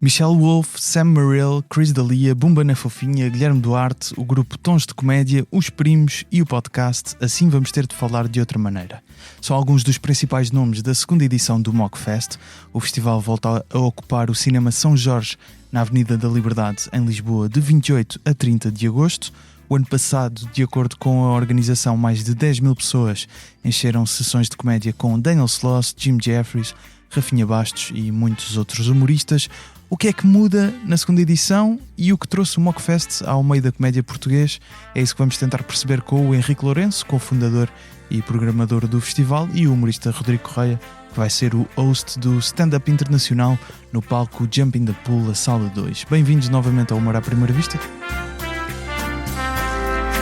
Michelle Wolf, Sam Morril, Chris D'Elia, Bumba na Fofinha, Guilherme Duarte, o grupo Tons de Comédia, Os Primos e o podcast Assim Vamos Ter de Falar de Outra Maneira. São alguns dos principais nomes da segunda edição do Mockfest. O festival volta a ocupar o Cinema São Jorge, na Avenida da Liberdade, em Lisboa, de 28 a 30 de agosto. O ano passado, de acordo com a organização, mais de 10 mil pessoas encheram sessões de comédia com Daniel Sloss, Jim Jeffries, Rafinha Bastos e muitos outros humoristas. O que é que muda na segunda edição e o que trouxe o Mockfest ao meio da comédia português? É isso que vamos tentar perceber com o Henrique Lourenço, cofundador e programador do festival, e o humorista Rodrigo Correia, que vai ser o host do stand-up internacional no palco Jumping the Pool, a Sala 2. Bem-vindos novamente ao Humor à Primeira Vista.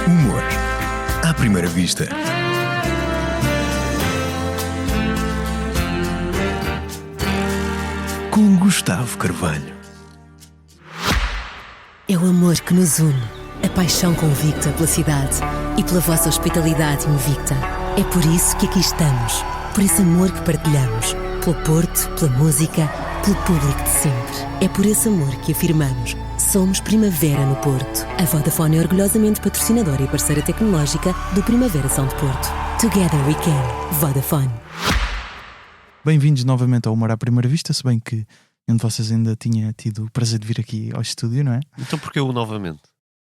Humor à Primeira Vista. Com Gustavo Carvalho. É o amor que nos une, a paixão convicta pela cidade e pela vossa hospitalidade invicta. É por isso que aqui estamos, por esse amor que partilhamos, pelo Porto, pela música, pelo público de sempre. É por esse amor que afirmamos: somos Primavera no Porto. A Vodafone é orgulhosamente patrocinadora e parceira tecnológica do Primavera Sound Porto. Together we can. Vodafone. Bem-vindos novamente ao Humor à Primeira Vista, se bem que um de vocês ainda tinha tido o prazer de vir aqui ao estúdio, não é? Então porquê o novamente?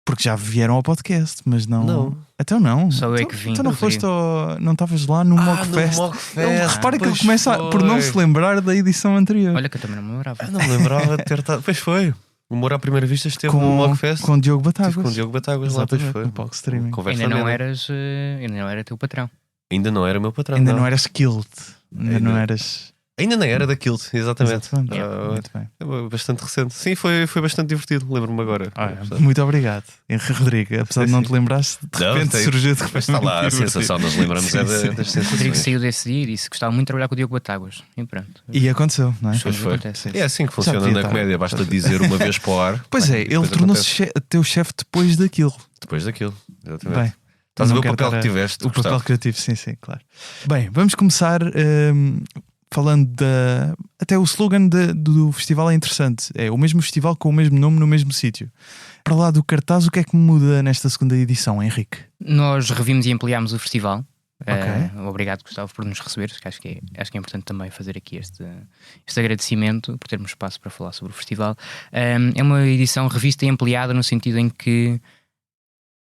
Porque já vieram ao podcast, mas não... Não. Então não. Só eu é então, que vim. Então não foste não estavas lá no Mockfest. Repara que ele começa por não se lembrar da edição anterior. Olha que eu também não me lembrava. Eu não me lembrava de ter estado. Pois foi. O Humor à Primeira Vista esteve no Mockfest. Com Diogo Batáguas. Com Diogo Batáguas lá, pois foi. No palco streaming. Conversa Ainda não mesmo. eras, ainda não era teu patrão. Ainda não era meu patrão. Ainda não eras skilled. Ainda não eras... Ainda nem era daquilo, exatamente. Muito bem. É bastante recente. Sim, foi bastante divertido. Lembro-me agora. Muito obrigado, Henrique Rodrigo. Apesar de não te lembrares, de repente surgiu de Mas está lá, a sensação, nós lembramos das O sensações. Rodrigo saiu desse dia e disse que gostava muito de trabalhar com o Diogo Batáguas. E pronto. E aconteceu, não é? Pois foi. Acontece. É assim que funciona devia na estar. comédia. Basta dizer uma vez para o ar. Pois é, ele tornou-se teu chefe depois daquilo. Depois daquilo. Exatamente. Bem, Estás a ver não o quero papel estar que tiveste? O papel Gustavo? criativo, sim, claro. Bem, vamos começar falando da... Até o slogan do festival é interessante. É o mesmo festival com o mesmo nome no mesmo sítio. Para lá do cartaz, o que é que muda nesta segunda edição, Henrique? Nós revimos e ampliámos o festival. Ok. Obrigado, Gustavo, por nos receber. Acho que é importante também fazer aqui este agradecimento por termos espaço para falar sobre o festival. É uma edição revista e ampliada no sentido em que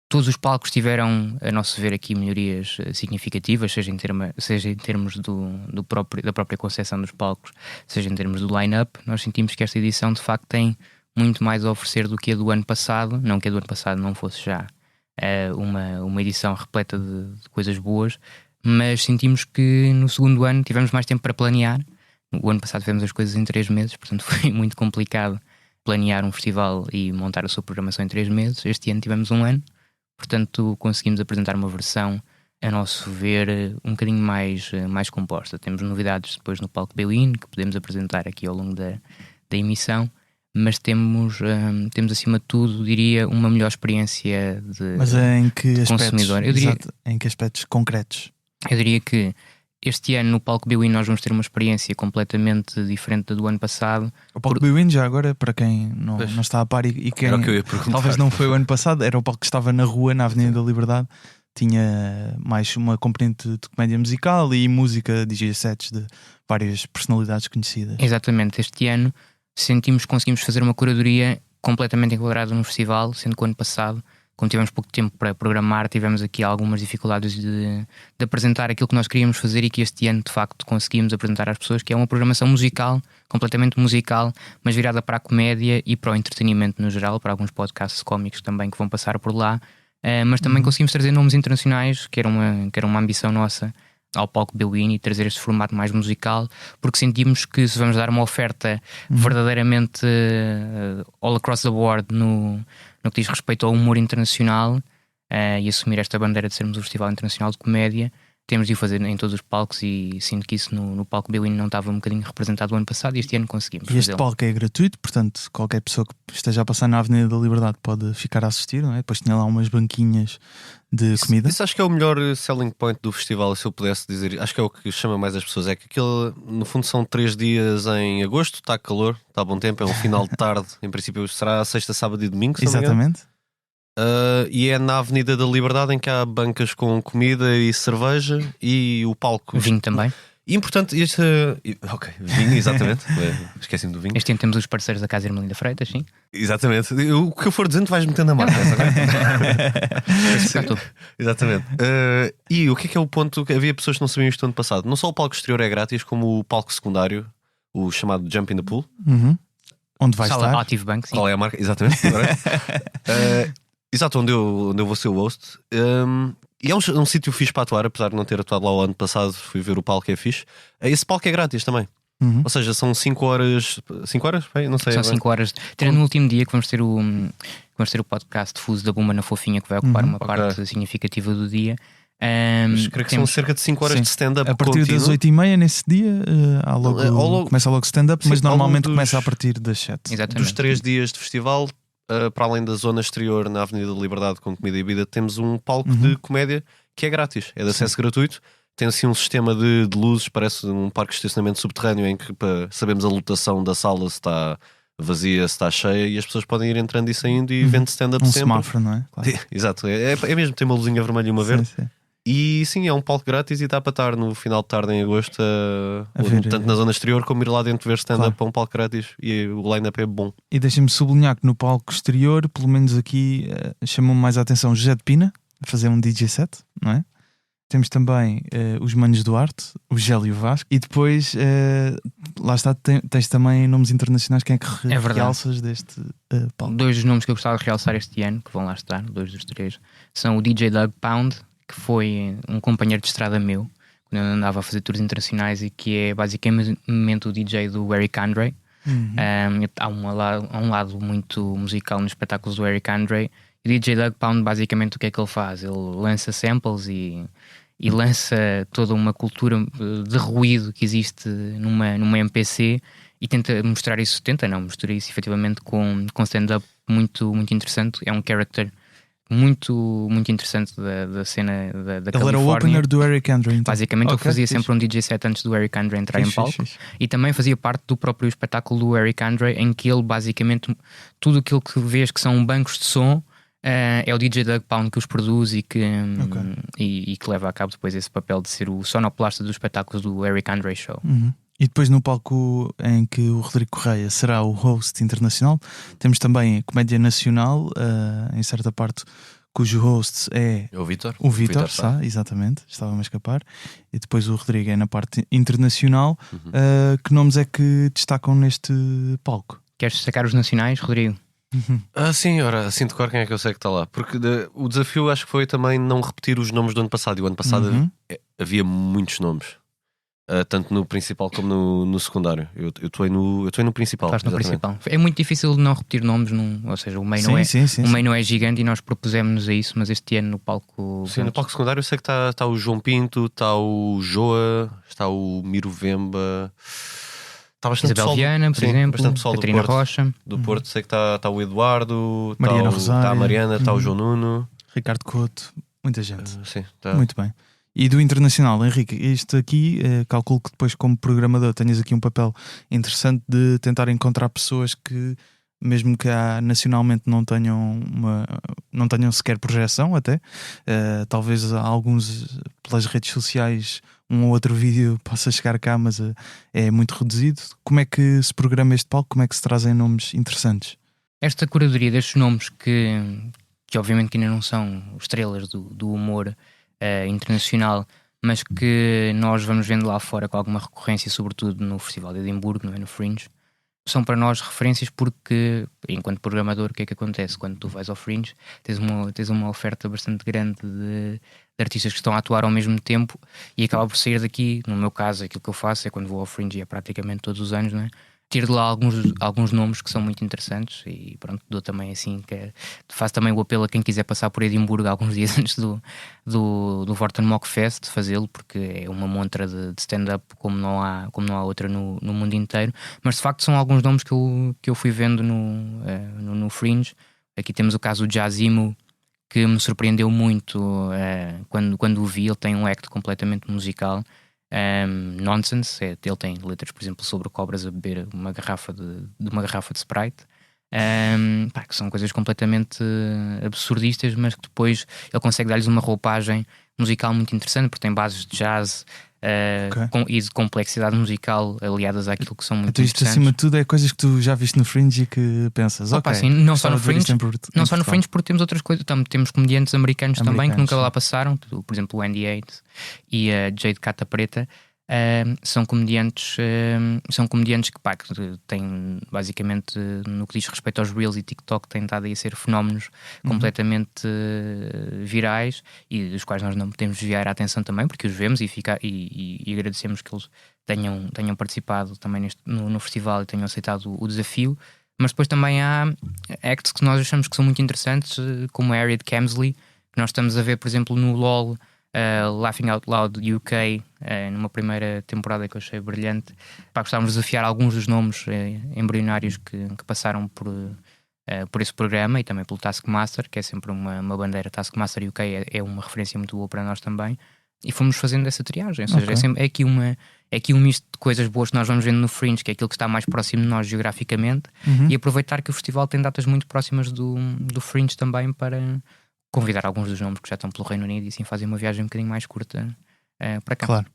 todos os palcos tiveram, a nosso ver, aqui melhorias significativas, seja em termos da própria concepção dos palcos, seja em termos do line-up. Nós sentimos que esta edição, de facto, tem muito mais a oferecer do que a do ano passado. Não que a do ano passado não fosse já uma edição repleta de coisas boas, mas sentimos que no segundo ano tivemos mais tempo para planear. O ano passado fizemos as coisas em 3 meses, portanto foi muito complicado planear um festival e montar a sua programação em 3 meses. Este ano tivemos 1 ano. Portanto, conseguimos apresentar uma versão, a nosso ver, um bocadinho mais composta. Temos novidades depois no palco Belin, que podemos apresentar aqui ao longo da emissão, mas temos acima de tudo, diria, uma melhor experiência de Mas em que aspectos? consumidor. Em que aspectos concretos? Eu diria que este ano no palco Belin nós vamos ter uma experiência completamente diferente da do ano passado. O palco Bwin, já agora, para quem não está a par e quem Era o que eu ia perguntar. talvez não foi o ano passado, era o palco que estava na rua, na Avenida da Liberdade. Tinha mais uma componente de comédia musical e música, DJ sets de várias personalidades conhecidas. Exatamente, este ano sentimos que conseguimos fazer uma curadoria completamente enquadrada no festival, sendo que o ano passado, como tivemos pouco tempo para programar, tivemos aqui algumas dificuldades de apresentar aquilo que nós queríamos fazer, e que este ano de facto conseguimos apresentar às pessoas, que é uma programação musical, completamente musical, mas virada para a comédia e para o entretenimento no geral, para alguns podcasts cómicos também que vão passar por lá, mas também conseguimos trazer nomes internacionais, que era uma ambição nossa, ao palco Belin, e trazer este formato mais musical, porque sentimos que se vamos dar uma oferta verdadeiramente all across the board no que diz respeito ao humor internacional, e assumir esta bandeira de sermos o Festival Internacional de Comédia, temos de o fazer em todos os palcos e sinto que isso no palco Billy não estava um bocadinho representado o ano passado e este ano conseguimos E este fazê-lo. palco é gratuito, portanto, qualquer pessoa que esteja a passar na Avenida da Liberdade pode ficar a assistir, não é? Depois tinha lá umas banquinhas de comida. Isso acho que é o melhor selling point do festival, se eu pudesse dizer. Acho que é o que chama mais as pessoas. É que aquilo, no fundo, são 3 dias em agosto, está calor, está bom tempo, é um final de tarde. Em princípio será sexta, sábado e domingo, se não me engano. Exatamente. E é na Avenida da Liberdade em que há bancas com comida e cerveja e o palco. Vinho também. E importante, ok, vinho, exatamente. Esqueci-me do vinho. Este ano temos os parceiros da Casa Irmelinda Freitas, sim. Exatamente. O que eu for dizendo vais metendo a marca. Está tudo. Exatamente. E o que é o ponto? Que havia pessoas que não sabiam isto ano passado. Não só o palco exterior é grátis, como o palco secundário, o chamado Jump in the Pool. Uhum. Onde vai Sala estar? Active Bank, sim. Qual é a marca? Exatamente. Exato, onde eu vou ser o host. E é um sítio fixe para atuar, apesar de não ter atuado lá o ano passado, fui ver o palco, é fixe. Esse palco é grátis também. Uhum. Ou seja, são 5 horas. 5 horas? Bem, não sei. São 5 horas. Tirando no último dia que vamos ter o podcast Fuso da Bumba na Fofinha, que vai ocupar uma parte significativa do dia. Mas creio que são cerca de 5 horas Sim. de stand-up. A partir contínuo. das 8h30 nesse dia começa logo stand-up, Sim, mas ao longo normalmente dos- começa a partir das 7. Exatamente. Dos 3 dias de festival, para além da zona exterior na Avenida da Liberdade com comida e bebida, temos um palco de comédia que é grátis, é de acesso gratuito. Tem assim um sistema de luzes, parece um parque de estacionamento subterrâneo em que sabemos a lotação da sala, se está vazia, se está cheia, e as pessoas podem ir entrando e saindo e vendo stand-up Um sempre. semáforo, não é? Claro. Exato, é mesmo, tem uma luzinha vermelha e uma verde. Sim. E sim, é um palco grátis e dá para estar no final de tarde em agosto, A ver, tanto na zona exterior como ir lá dentro ver stand-up claro. para um palco grátis, e o line-up é bom. E deixem-me sublinhar que no palco exterior, pelo menos aqui, chamou-me mais a atenção José de Pina, a fazer um DJ set, não é? Temos também os Manos Duarte, o Gélio Vasco, e depois lá está, tens também nomes internacionais. Quem é que É verdade. realças deste palco? 2 dos nomes que eu gostava de realçar este ano, que vão lá estar, 2 dos 3, são o DJ Doug Pound, que foi um companheiro de estrada meu quando eu andava a fazer tours internacionais e que é basicamente o DJ do Eric Andre. Há um lado muito musical nos espetáculos do Eric Andre. E o DJ Doug Pound, basicamente, o que é que ele faz? Ele lança samples e lança toda uma cultura de ruído que existe numa MPC e tenta mostrar isso, mostrar isso efetivamente com stand-up muito, muito interessante. É um character muito, muito interessante da cena da Ele Califórnia. era o opener do Eric Andre, então. Basicamente, ele Ok, fazia fixe. sempre um DJ set antes do Eric Andre entrar em Fixe, palco. fixe. E também fazia parte do próprio espetáculo do Eric Andre, em que ele basicamente, tudo aquilo que vês que são bancos de som, é o DJ Doug Pound que os produz e que leva a cabo depois esse papel de ser o sonoplasta dos espetáculos do Eric Andre Show. Uhum. E depois no palco em que o Rodrigo Correia será o host internacional, temos também a Comédia Nacional, em certa parte, cujo host é É o Vítor. o Vítor, exatamente, estava-me a escapar. E depois o Rodrigo é na parte internacional. Que nomes é que destacam neste palco? Queres destacar os nacionais, Rodrigo? Sim, ora, assim de cor quem é que eu sei que está lá? Porque o desafio acho que foi também não repetir os nomes do ano passado. E o ano passado havia muitos nomes, tanto no principal como no secundário. Eu estou no principal. Estás no exatamente. principal. É muito difícil não repetir nomes, ou seja, o meio não é gigante e nós propusemos a isso, mas este ano no palco. Sim, no palco secundário eu sei que está o João Pinto, está o Joa, está o Miro Vemba, está bastante Isabel pessoal Viana, por exemplo, bastante pessoal Catarina do Porto. Rocha. Do Porto sei que está o Eduardo, Mariana está Rosário. a Mariana, está o João Nuno. Ricardo Couto, muita gente. Sim, tá. Muito bem. E do internacional, Henrique, isto aqui, calculo que depois como programador tenhas aqui um papel interessante de tentar encontrar pessoas que, mesmo que nacionalmente não tenham sequer projeção até, talvez alguns pelas redes sociais um ou outro vídeo possa chegar cá, mas é muito reduzido. Como é que se programa este palco? Como é que se trazem nomes interessantes? Esta curadoria destes nomes que obviamente que ainda não são estrelas do humor internacional, mas que nós vamos vendo lá fora com alguma recorrência, sobretudo no Festival de Edimburgo, não é? No Fringe, são para nós referências porque, enquanto programador, o que é que acontece? Quando tu vais ao Fringe, tens uma oferta bastante grande de artistas que estão a atuar ao mesmo tempo e acaba por sair daqui. No meu caso, aquilo que eu faço é quando vou ao Fringe, e é praticamente todos os anos, não é? tiro de lá alguns nomes que são muito interessantes e pronto, dou também assim, faço também o apelo a quem quiser passar por Edimburgo alguns dias antes do Vorten Mock Fest, fazê-lo, porque é uma montra de stand-up como não há outra no mundo inteiro. Mas de facto são alguns nomes que eu fui vendo no Fringe. Aqui temos o caso do Jazimo, que me surpreendeu muito quando o vi. Ele tem um act completamente musical. Nonsense, ele tem letras, por exemplo, sobre cobras a beber uma garrafa de Sprite, que são coisas completamente absurdistas, mas que depois ele consegue dar-lhes uma roupagem musical muito interessante, porque tem bases de jazz e de complexidade musical aliadas àquilo que são muito então isto interessantes. acima de tudo é coisas que tu já viste no Fringe e que pensas, Sim, não só no Fringe, porque temos outras coisas. Temos comediantes americanos também que nunca lá passaram, por exemplo o Andy Yates e a Jade Cata Preta. São comediantes que têm basicamente, no que diz respeito aos Reels e TikTok, têm estado a ser fenómenos completamente virais e dos quais nós não podemos desviar a atenção também, porque os vemos e agradecemos que eles tenham participado também no festival e tenham aceitado o desafio. Mas depois também há acts que nós achamos que são muito interessantes, como a Harriet Kemsley, que nós estamos a ver, por exemplo, no LOL, Laughing Out Loud UK, numa primeira temporada que eu achei brilhante. Gostávamos de desafiar alguns dos nomes embrionários que passaram por esse programa, e também pelo Taskmaster, que é sempre uma bandeira. Taskmaster UK é uma referência muito boa para nós também, e fomos fazendo essa triagem. Ou seja, é aqui um misto de coisas boas que nós vamos vendo no Fringe, que é aquilo que está mais próximo de nós geograficamente, e aproveitar que o festival tem datas muito próximas do Fringe também, para convidar alguns dos nomes que já estão pelo Reino Unido e assim fazem uma viagem um bocadinho mais curta para cá. Claro.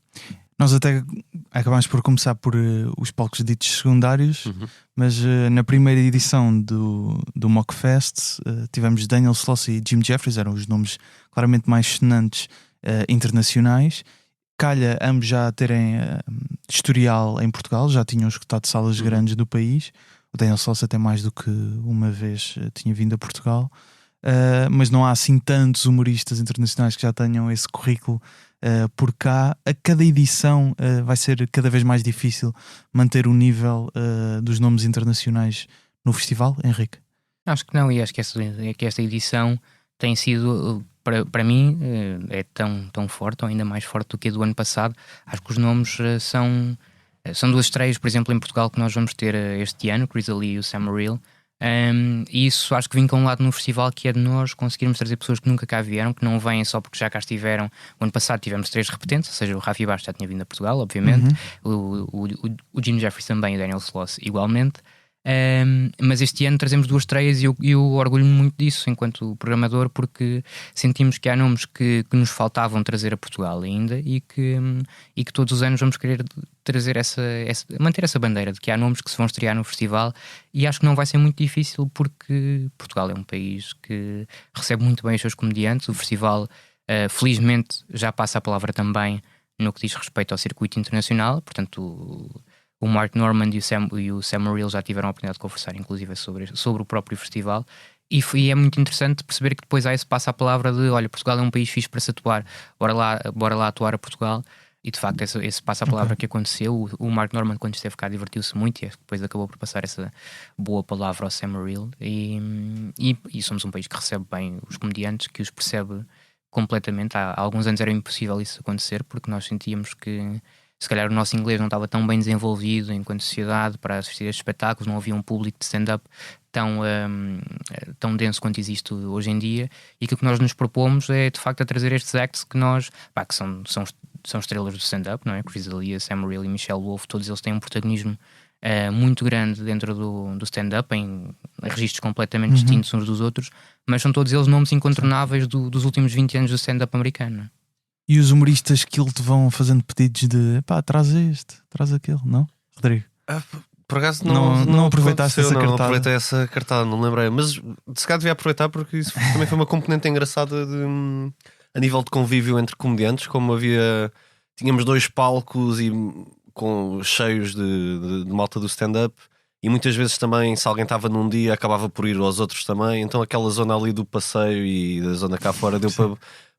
Nós até acabámos por começar por os palcos ditos secundários, mas na primeira edição do Mockfest tivemos Daniel Sloss e Jim Jeffries, eram os nomes claramente mais sonantes internacionais. Calha ambos já terem historial em Portugal, já tinham escutado salas grandes do país. O Daniel Sloss até mais do que uma vez tinha vindo a Portugal. Mas não há assim tantos humoristas internacionais que já tenham esse currículo por cá. A cada edição vai ser cada vez mais difícil manter o nível dos nomes internacionais no festival, Henrique? Acho que não, e acho que esta edição tem sido, para mim, é tão forte, ou ainda mais forte do que a do ano passado. Acho que os nomes são duas estreias, por exemplo, em Portugal, que nós vamos ter este ano, Chris Ali e o Sam Morril. E isso acho que vem com um lado no festival, que é de nós conseguirmos trazer pessoas que nunca cá vieram, que não vêm só porque já cá estiveram. O ano passado tivemos 3 repetentes, ou seja, o Rafi Bastos já tinha vindo a Portugal, obviamente, o Jim Jeffries também, o Daniel Sloss igualmente. Mas este ano trazemos 2 estreias e eu orgulho-me muito disso enquanto programador, porque sentimos que há nomes que nos faltavam trazer a Portugal ainda, e que todos os anos vamos querer trazer manter essa bandeira de que há nomes que se vão estrear no festival, e acho que não vai ser muito difícil, porque Portugal é um país que recebe muito bem os seus comediantes. O festival felizmente já passa a palavra também no que diz respeito ao circuito internacional, portanto o Mark Normand e o Sam Morril já tiveram a oportunidade de conversar, inclusive, sobre o próprio festival. E é muito interessante perceber que depois há esse passa a palavra de: olha, Portugal é um país fixe para se atuar, bora lá atuar a Portugal. E de facto, esse passa a palavra que aconteceu. O Mark Normand, quando esteve cá, divertiu-se muito, e depois acabou por passar essa boa palavra ao Sam Morril. E somos um país que recebe bem os comediantes, que os percebe completamente. Há alguns anos era impossível isso acontecer, porque nós sentíamos que se calhar o nosso inglês não estava tão bem desenvolvido enquanto sociedade para assistir a estes espetáculos, não havia um público de stand-up tão denso quanto existe hoje em dia, e que o que nós nos propomos é de facto a trazer estes acts que nós, que são estrelas do stand-up, não é? Chris D'Elia, Sam Morril e Michelle Wolf, todos eles têm um protagonismo muito grande dentro do stand-up, em registros completamente distintos uns dos outros, mas são todos eles nomes incontornáveis dos últimos 20 anos do stand-up americano. E os humoristas que te vão fazendo pedidos de traz este, traz aquele, não? Rodrigo? Por acaso não aproveitaste essa cartada? Não aproveitei essa cartada, não lembrei. Mas se calhar devia aproveitar, porque isso também foi uma componente engraçada a nível de convívio entre comediantes. Como tínhamos 2 palcos cheios de malta do stand-up, e muitas vezes também, se alguém estava num dia, acabava por ir aos outros também. Então aquela zona ali do passeio e da zona cá fora deu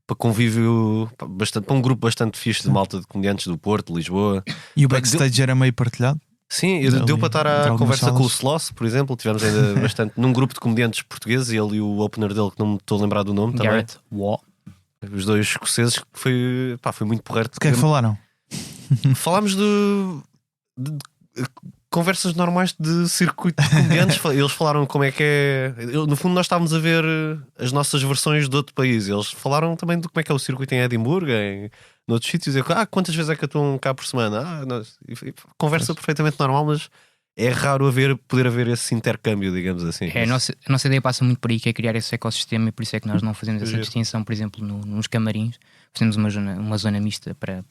para convívio para um grupo bastante fixe de malta de comediantes do Porto, de Lisboa. E o backstage era meio partilhado? Sim, Ali, deu para estar entre à algumas conversa salas. com o Sloss, por exemplo. Tivemos ainda bastante num grupo de comediantes portugueses, ele e o opener dele, que não me estou a lembrar do nome Garrett Waugh. também. Os dois escoceses, que foi muito porreiro. O que é que falaram? Falámos de conversas normais de circuito de comediantes. Eles falaram como é que é. No fundo, nós estávamos a ver as nossas versões de outro país. Eles falaram também de como é que é o circuito em Edimburgo, em noutros sítios. Quantas vezes é que atuam cá por semana? Conversa perfeitamente normal, mas é raro poder haver esse intercâmbio, digamos assim. A nossa ideia passa muito por aí, que é criar esse ecossistema, e por isso é que nós não fazemos essa Giro. distinção, por exemplo, nos camarins. Fazemos uma zona mista para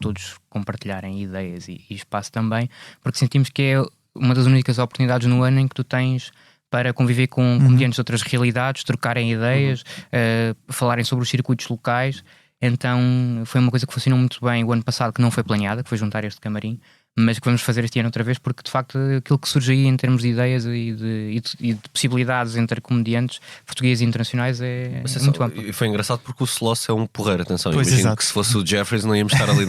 todos compartilharem ideias e espaço também, porque sentimos que é uma das únicas oportunidades no ano em que tu tens para conviver com comediantes de outras realidades, trocarem ideias, falarem sobre os circuitos locais. Então foi uma coisa que funcionou muito bem o ano passado, que não foi planeada, que foi juntar este camarim, mas que vamos fazer este ano outra vez, porque de facto aquilo que surge aí em termos de ideias e de possibilidades entre comediantes portugueses e internacionais é muito amplo. E foi engraçado porque o Sloss é um porreiro, atenção. Pois, Imagino exato. que se fosse o Jeffries não íamos estar ali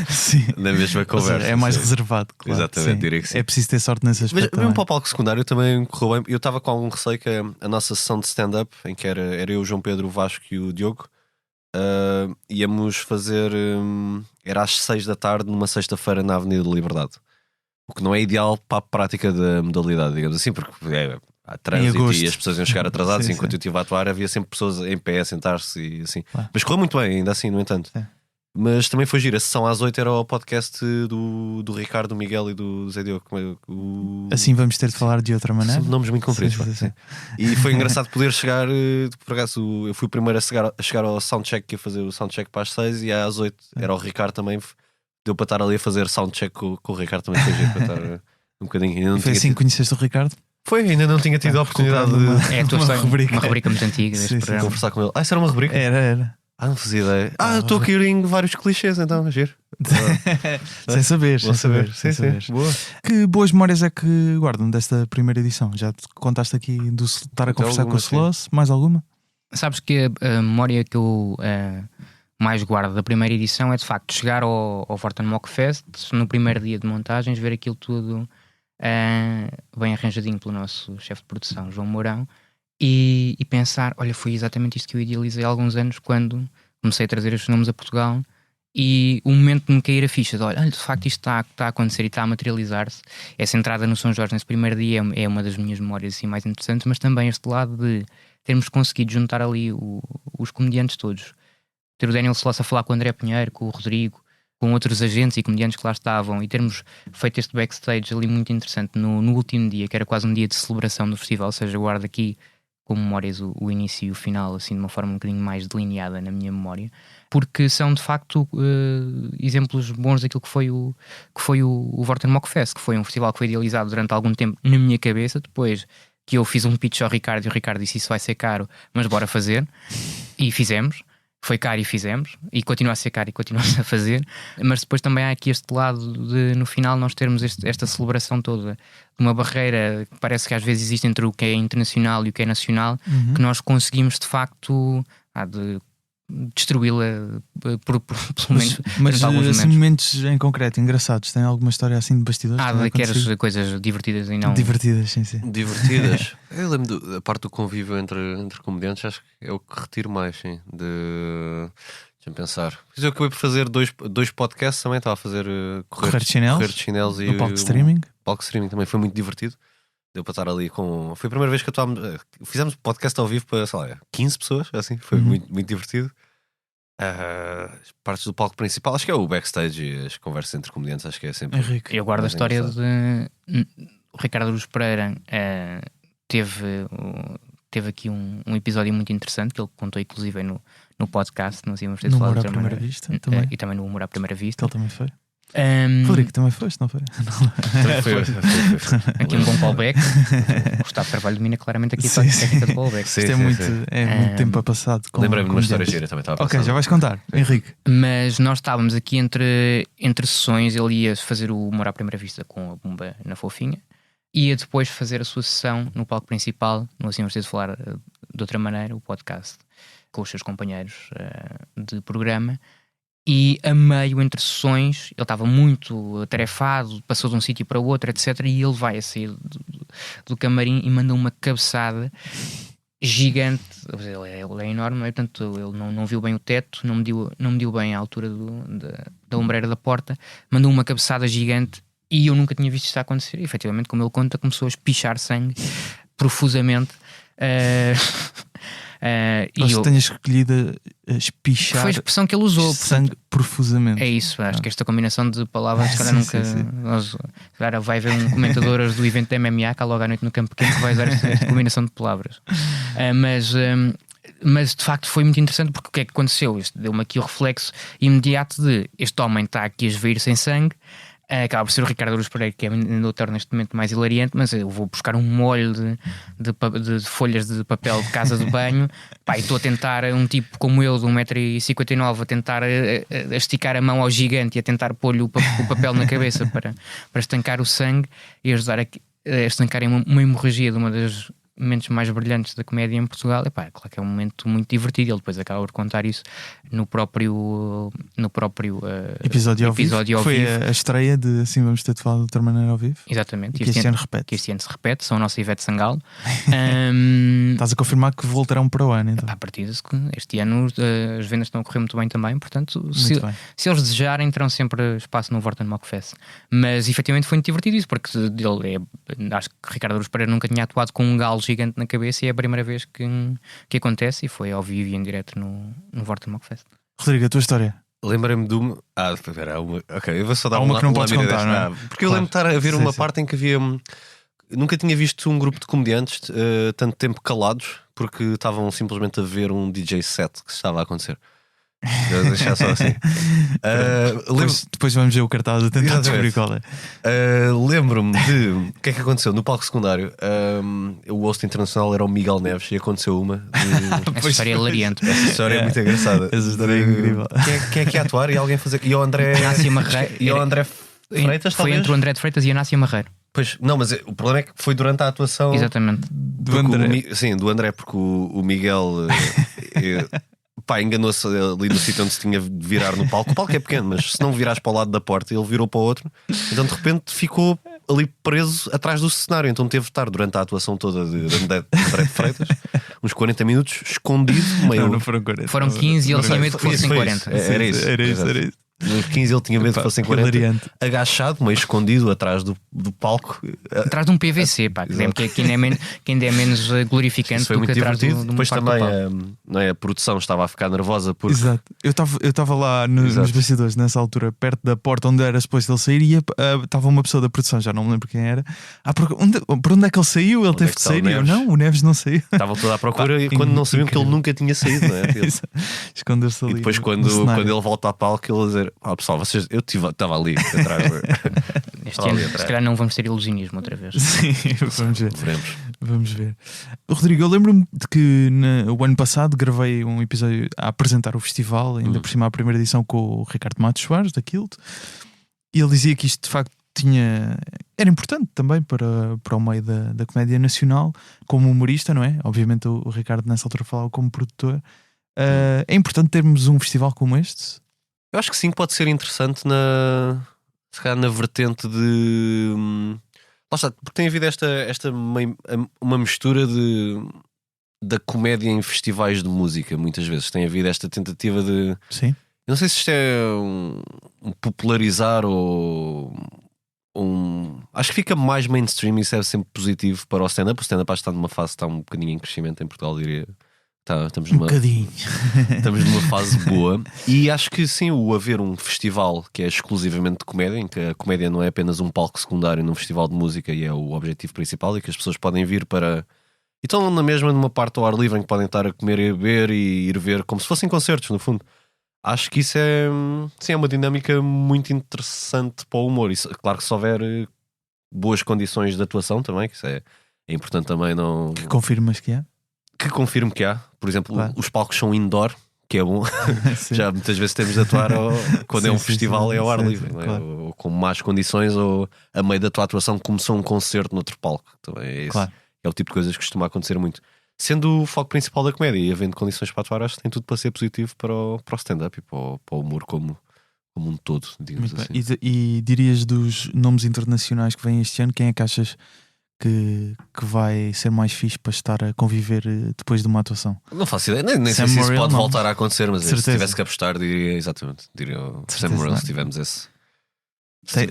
Sim. na mesma Ou conversa. seja, é mais sim. reservado, claro. Exatamente, Sim. diria que sim. É preciso ter sorte nesse Mas aspecto mesmo também. para o palco secundário também correu bem. Eu estava com algum receio que a nossa sessão de stand-up, em que era eu, o João Pedro, o Vasco e o Diogo, íamos fazer. Era às 6 da tarde, numa sexta-feira, na Avenida da Liberdade. O que não é ideal para a prática da modalidade, digamos assim, porque há trânsito agosto. e as pessoas iam chegar atrasadas. Sim, Enquanto sim. eu estive a atuar, havia sempre pessoas em pé a sentar-se e assim. Claro. Mas correu muito bem, ainda assim, no entanto. Sim. Mas também foi giro. A sessão às 8 era o podcast do Ricardo, do Miguel e do Zé Diogo. Assim vamos ter de falar de outra maneira. São nomes muito compridos. Sim, pá, sim, sim. sim. E foi engraçado poder chegar. Por acaso, eu fui o primeiro a chegar ao soundcheck, que ia fazer o soundcheck para as 6, e às 8 era o Ricardo também. Deu para estar ali a fazer soundcheck com o Ricardo também. Foi giro para estar um bocadinho. Ainda não E foi tinha assim que tido- conheceste o Ricardo? Foi, ainda não tinha tido a oportunidade recuperando de É a tua Uma história, rubrica. uma rubrica muito antiga deste Sim, sim, programa. conversar com ele. Isso era uma rubrica? Era. Não fazia ideia. Eu estou aqui em vários clichês, então, giro. Sem saber, sem Vou saber. Sim, sem sim. saber. Boa. Que boas memórias é que guardam desta primeira edição? Já te contaste aqui do estar a Até conversar com o alguma, sim. Sloss? Mais alguma? Sabes que a memória que eu mais guardo da primeira edição é de facto chegar ao Vorten Mock Fest no primeiro dia de montagens, ver aquilo tudo bem arranjadinho pelo nosso chefe de produção, João Mourão, e pensar, olha, foi exatamente isto que eu idealizei há alguns anos quando comecei a trazer estes nomes a Portugal. E o momento de me cair a ficha de olha, de facto isto está a acontecer e está a materializar-se. Essa entrada no São Jorge nesse primeiro dia é uma das minhas memórias assim, mais interessantes, mas também este lado de termos conseguido juntar ali os comediantes todos, ter o Daniel Sloss a falar com o André Pinheiro, com o Rodrigo, com outros agentes e comediantes que lá estavam, e termos feito este backstage ali muito interessante no último dia, que era quase um dia de celebração do festival. Ou seja, guardo aqui com memórias o início e o final assim de uma forma um bocadinho mais delineada na minha memória, porque são de facto exemplos bons daquilo que foi o Vorten Mock Fest, que foi um festival que foi idealizado durante algum tempo na minha cabeça, depois que eu fiz um pitch ao Ricardo e o Ricardo disse isso vai ser caro, mas bora fazer, e fizemos. Foi caro e fizemos, e continua a ser caro e continuamos a fazer, mas depois também há aqui este lado de no final nós termos esta celebração toda de uma barreira que parece que às vezes existe entre o que é internacional e o que é nacional, que nós conseguimos de facto de destruí-la pelo menos Mas durante alguns assim, momentos. momentos em concreto engraçados, tem alguma história assim de bastidores? que tenha Daquelas acontecido? coisas divertidas e não... Divertidas, sim, sim. Divertidas. Eu lembro da parte do convívio entre comediantes, acho que é o que retiro mais, sim. Deixa-me pensar. Eu acabei por fazer dois podcasts também, estava a fazer Correr de chinelos, e no palco de streaming. O palco de streaming também foi muito divertido. Deu para estar ali com. Foi a primeira vez que atuámos. Fizemos podcast ao vivo para, sei lá, 15 pessoas, assim, foi muito, muito divertido. As partes do palco principal, acho que é o backstage e as conversas entre comediantes, acho que é sempre. Henrique. Eu guardo a mais história engraçado. de o Ricardo Aruz Pereira teve aqui um episódio muito interessante que ele contou inclusive no podcast, nós íamos ter de No falar Humor de à outra Primeira maneira. Vista também. E também no Humor à Primeira Que Vista. ele também foi. Um, Frederico também foste, não foi? Foi. aqui um bom callback. O Gustavo Carvalho domina claramente aqui a Sim, técnica de callback. Sim, Isto é sim, muito, sim. é muito tempo passado. com Lembrei-me de uma história comediantes. gira também. Estava a Ok, pensar. já vais contar, Henrique. Mas nós estávamos aqui entre sessões. Ele ia fazer o Humor à Primeira Vista com a Bumba na Fofinha, ia depois fazer a sua sessão no palco principal, no Assim Vamos Ter de Falar de Outra Maneira, o podcast, com os seus companheiros de programa. e a meio entre sessões ele estava muito atarefado, passou de um sítio para o outro, etc. E ele vai a sair do camarim e manda uma cabeçada gigante. Ele é enorme, não é? Portanto, ele não viu bem o teto, não mediu bem a altura da ombreira da porta, mandou uma cabeçada gigante e eu nunca tinha visto isto acontecer. E, efetivamente, como ele conta, começou a espichar sangue profusamente. Acho que tenhas escolhido espichar. Foi a expressão que ele usou. Sangue profusamente. É isso, acho que esta combinação de palavras, se calhar nunca. Se calhar vai haver um comentador do evento da MMA cá logo à noite no Campo Pequeno que vai usar esta combinação de palavras. Mas de facto foi muito interessante, porque o que é que aconteceu? Isto deu-me aqui o reflexo imediato de este homem está aqui a esvair sem sangue. Acaba por ser o Ricardo Araújo Pereira, que ainda o torna neste momento mais hilariante, mas eu vou buscar um molho de folhas de papel de casa de banho. Pá, e estou a tentar, um tipo como eu, de 1,59m, a tentar a esticar a mão ao gigante e a tentar pôr-lhe o papel na cabeça para estancar o sangue e ajudar a estancar uma hemorragia de uma das momentos mais brilhantes da comédia em Portugal. Epá, claro que é um momento muito divertido. Ele depois acaba por contar isso no próprio episódio ao vivo. Foi vivo. A estreia de Assim Vamos Ter de Falar de Outra Maneira ao vivo. Exatamente. E que este ano repete. Que este ano se repete. São a nossa Ivete Sangalo. Estás a confirmar que voltarão para o ano, então? A partir este ano as vendas estão a correr muito bem também. Portanto, se eles desejarem, terão sempre espaço no Vorten Mockfest. Mas efetivamente foi muito divertido isso, porque acho que Ricardo Araújo Pereira nunca tinha atuado com um galo gigante na cabeça e é a primeira vez que acontece, e foi ao vivo e em direto no Vorten Mockfest. Rodrigo, a tua história? Lembrei-me de uma. Espera, ok, eu vou só dar uma que não podes contar, não é? Porque eu lembro de estar a ver uma parte em que havia. Nunca tinha visto um grupo de comediantes tanto tempo calados, porque estavam simplesmente a ver um DJ set que estava a acontecer. Vou deixar só assim. Depois vamos ver o cartaz a tentar descobrir qual é. Lembro-me de o que é que aconteceu no palco secundário. O host internacional era o Miguel Neves e aconteceu uma. Essa história é hilariante. Essa história é muito engraçada. Essa história é incrível. Quem é que ia atuar e alguém fazer. E o André. Inácio Marreiro. E o André Freitas, foi talvez? entre o André de Freitas e Inácio Marreiro. Pois, não, mas o problema é que foi durante a atuação. Exatamente. Do André. Sim, do André, porque o Miguel. Enganou-se ali no sítio onde se tinha de virar no palco. O palco é pequeno, mas se não virares para o lado da porta, ele virou para o outro. Então de repente ficou ali preso atrás do cenário. Então teve de estar durante a atuação toda de André de Freitas uns 40 minutos escondido. Não foram 40. Foram 15 e ele tinha medo que fossem 40. Era isso. Nos 15 ele tinha medo que fossem 40. Hilariante. Agachado, meio escondido atrás do palco. Atrás de um PVC, pá, que ainda é menos glorificante do que atrás de um Depois quarto também a produção estava a ficar nervosa porque... Exato. Eu estava lá nos bastidores nessa altura, perto da porta onde era suposto ele sair, e estava uma pessoa da produção, já não me lembro quem era. Por onde é que ele saiu? Ele teve de sair. E eu, não, o Neves não saiu. Estavam toda à procura e quando não sabiam que ele nunca tinha saído, não é? Escondeu-se ali. E depois quando ele volta ao palco, ele dizer: pessoal, eu estava ali atrás. Este ano, se calhar não vamos ter ilusionismo outra vez. Sim, vamos ver. Veremos. Vamos ver. Rodrigo, eu lembro-me de que o ano passado gravei um episódio a apresentar o festival, ainda por cima a primeira edição, com o Ricardo Matos Soares, da Kilt, e ele dizia que isto de facto era importante também para o meio da comédia nacional, como humorista, não é? Obviamente o Ricardo nessa altura falava como produtor. É importante termos um festival como este? Eu acho que sim, pode ser interessante se calhar na vertente de... Lá está, porque tem havido uma mistura da comédia em festivais de música, muitas vezes. Tem havido esta tentativa de... Sim. Eu não sei se isto é um popularizar ou... Acho que fica mais mainstream e isso é sempre positivo para o stand-up. O stand-up está numa fase que está um bocadinho em crescimento em Portugal, diria. Estamos numa fase boa. E acho que sim, o haver um festival que é exclusivamente de comédia, em que a comédia não é apenas um palco secundário num festival de música e é o objetivo principal, e que as pessoas podem vir para... E estão na mesma numa parte ao ar livre em que podem estar a comer e a beber e ir ver como se fossem concertos, no fundo. Acho que isso é uma dinâmica muito interessante para o humor. Isso, claro que se houver boas condições de atuação também, que isso é importante também. Não... Que confirmas que há? Que confirmo que há. Por exemplo, claro. Os palcos são indoor, que é bom. Já muitas vezes temos de atuar quando é um festival é ao ar livre, não é? Claro. Ou com más condições, ou a meio da tua atuação começou um concerto noutro palco. Então é isso. Claro. É o tipo de coisas que costuma acontecer muito. sendo o foco principal da comédia e havendo condições para atuar, acho que tem tudo para ser positivo para o stand-up e para o humor como um todo, digamos Muito assim. bem. E dirias dos nomes internacionais que vêm este ano, quem é que achas que vai ser mais fixe para estar a conviver depois de uma atuação? Não faço ideia, nem sei Sam se isso Morril, pode não. voltar a acontecer, mas se Certeza. tivesse que apostar, diria o Sam Certeza, Morril, não é? se tivemos esse.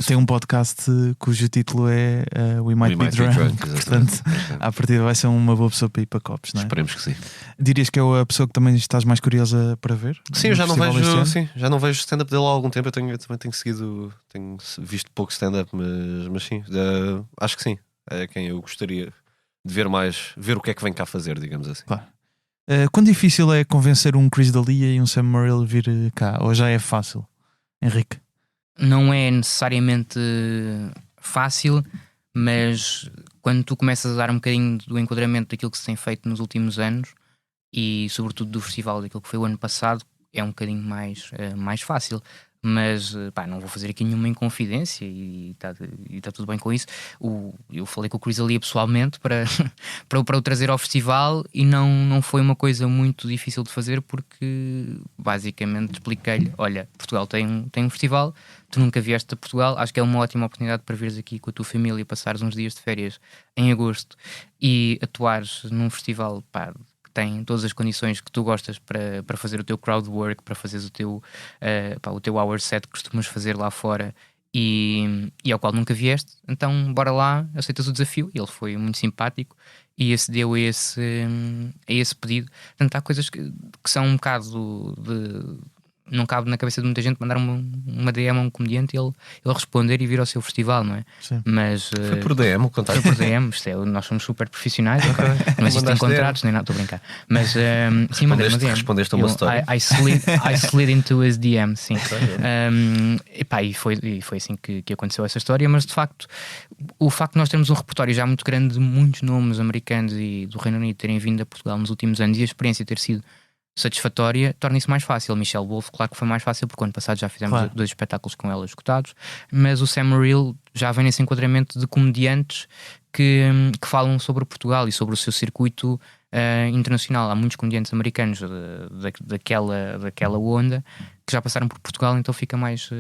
Tem um podcast cujo título é We Might Be Drunk, portanto, à partida vai ser uma boa pessoa para ir para copos, não é? Esperemos que sim. Dirias que é a pessoa que também estás mais curiosa para ver? Sim, eu já não vejo stand-up dele há algum tempo. Eu também tenho visto pouco stand-up, mas sim, acho que sim. É quem eu gostaria de ver mais, ver o que é que vem cá fazer, digamos assim. Claro. Quão difícil é convencer um Chris D'Elia e um Sam Morril vir cá? Ou já é fácil? Henrique? Não é necessariamente fácil, mas quando tu começas a dar um bocadinho do enquadramento daquilo que se tem feito nos últimos anos e sobretudo do festival daquilo que foi o ano passado, é um bocadinho mais fácil. Mas não vou fazer aqui nenhuma inconfidência e está tudo bem com isso. Eu falei com o Chris D'Elia pessoalmente para o trazer ao festival e não foi uma coisa muito difícil de fazer, porque basicamente expliquei-lhe: olha, Portugal tem um festival, tu nunca vieste a Portugal, acho que é uma ótima oportunidade para vires aqui com a tua família, passares uns dias de férias em agosto e atuares num festival tem todas as condições que tu gostas para fazer o teu crowd work, para fazeres o teu hour set que costumas fazer lá fora e ao qual nunca vieste, então bora lá, aceitas o desafio. E ele foi muito simpático e acedeu a esse pedido. Portanto, há coisas que são um bocado não cabe na cabeça de muita gente mandar uma DM a um comediante e ele responder e vir ao seu festival, não é? Sim. Mas Foi por DM o contato. foi por DM, nós somos super profissionais, não existem Mandaste contratos, nem nada, estou a brincar. Mas sim, mandei uma DM. Respondeste a uma história. I slid into his DM, sim. E foi assim que aconteceu essa história, mas de facto, o facto de nós termos um repertório já muito grande de muitos nomes americanos e do Reino Unido terem vindo a Portugal nos últimos anos e a experiência ter sido satisfatória, torna isso mais fácil. Michelle Wolf, claro que foi mais fácil, porque ano passado já fizemos 2 espetáculos com ela escutados, mas o Sam Morril já vem nesse enquadramento de comediantes que falam sobre Portugal e sobre o seu circuito internacional. Há muitos comediantes americanos daquela onda que já passaram por Portugal, então fica mais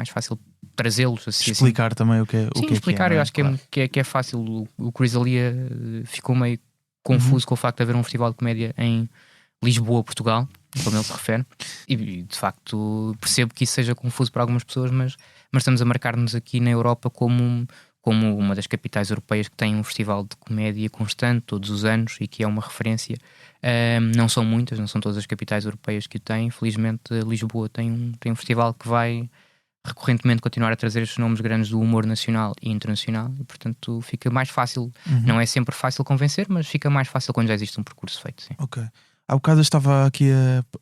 fácil trazê-los assim. Explicar também o que é. Sim, explicar, eu acho que é fácil. O Chris D'Elia ficou meio confuso com o facto de haver um festival de comédia em Lisboa, Portugal, como ele se refere, e de facto percebo que isso seja confuso para algumas pessoas, mas estamos a marcar-nos aqui na Europa como uma das capitais europeias que tem um festival de comédia constante todos os anos e que é uma referência. Não são muitas, não são todas as capitais europeias que o têm. Felizmente Lisboa tem um festival que vai recorrentemente continuar a trazer estes nomes grandes do humor nacional e internacional e portanto fica mais fácil. Não é sempre fácil convencer, mas fica mais fácil quando já existe um percurso feito, sim. Ok. Há bocado eu estava aqui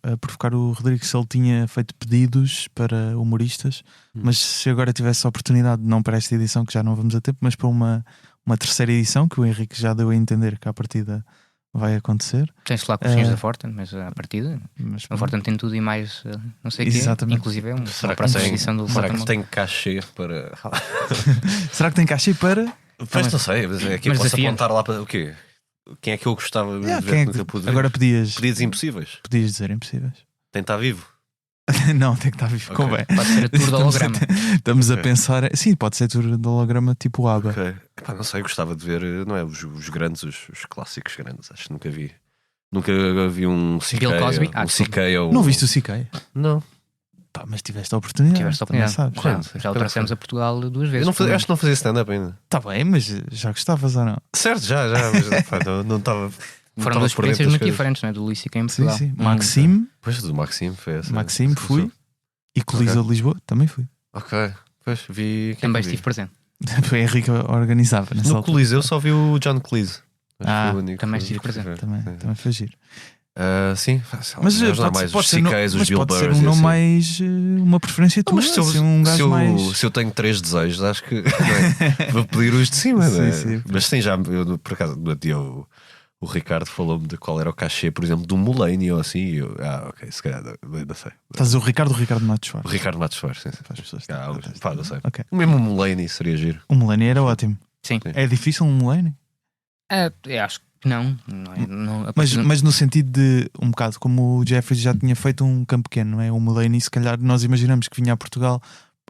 a provocar o Rodrigo se ele tinha feito pedidos para humoristas, mas se agora tivesse a oportunidade, não para esta edição que já não vamos a tempo, mas para uma terceira edição que o Henrique já deu a entender que à partida vai acontecer. Tens de falar com os senhores da Forten, mas à partida a Forten tem tudo e mais não sei o quê. Exatamente. Inclusive é uma Será próxima edição do será Forten. que tem cachê para... Será que tem cachê para... Pois não sei, mas aqui Mas posso desafiante. apontar lá para o quê? Quem é que eu gostava de ver? quem é Nunca que... pude ver. Agora pedias Impossíveis. Podias dizer impossíveis. Tem de estar vivo. Não, tem que estar vivo. Ok. Convém. Pode ser a tour do holograma. Estamos Ok. a pensar. Sim, pode ser tour do holograma tipo ABBA. Ok. Epá, não sei, gostava de ver, não é? Os grandes, os clássicos grandes. Acho que nunca vi. Nunca vi um CK. Bill Cosby? Um CK ou... Não viste o CK? Não. Pá, mas tiveste a oportunidade. Tiveste a também oportunidade. sabes. Já o trouxemos a Portugal 2 vezes. Acho que não fazia stand-up ainda. Está bem, mas já gostavas ou não? Certo, já. Mas pá, não estava... Foram duas experiências muito diferentes, não é? Do Luís C.K. em Sim, Portugal. sim. Maxime, Pois, do Maxime foi essa. Maxime fui. E Coliseu de Lisboa também fui. Ok. Pois, vi... quem Também é que vi? estive presente. Foi Henrique organizava nessa No altura. Coliseu só vi o John Cleese. Ah, também estive presente. Também foi giro. Sim, Mas não há pode, mais pode os ser, CKs, os mas Bill pode ser Burrs um e nome assim. mais uma preferência tua, Mas assim, um gajo mais... se eu tenho 3 desejos, acho que não é? Vou pedir os de cima, não é? Sim. Mas sim, já eu, por acaso no dia o Ricardo falou-me de qual era o cachê, por exemplo, do Mulaney ou assim, e eu, ok, se calhar não sei. Estás o Ricardo Matos Soares. O Ricardo Matos Soares, sim. Para as pessoas Pá, não sei. Ok. Mesmo o Mulaney seria giro. O Mulaney era ótimo. Sim. É difícil um Mulaney? Eu acho que Não, Mas no sentido de, um bocado como o Jeffries já tinha feito um campo pequeno, não é? O Mulaney, se calhar nós imaginamos que vinha a Portugal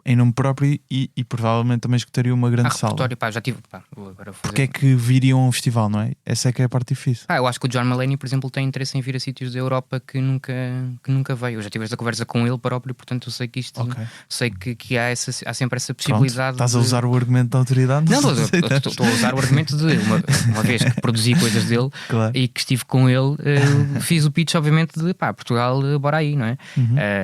em nome próprio e provavelmente também escutaria uma grande sala. Pá, já tive. Pá, vou agora fazer... Porque é que viriam a um festival, não é? Essa é que é a parte difícil. Eu acho que o John Mulaney, por exemplo, tem interesse em vir a sítios da Europa que nunca veio. Eu já tive esta conversa com ele próprio, portanto eu sei que isto, sei que há sempre essa possibilidade. Pronto, estás a usar o argumento da autoridade? Não, estou a usar o argumento de uma vez que produzi coisas dele claro. E que estive com ele, fiz o pitch, obviamente, de Portugal, bora aí, não é?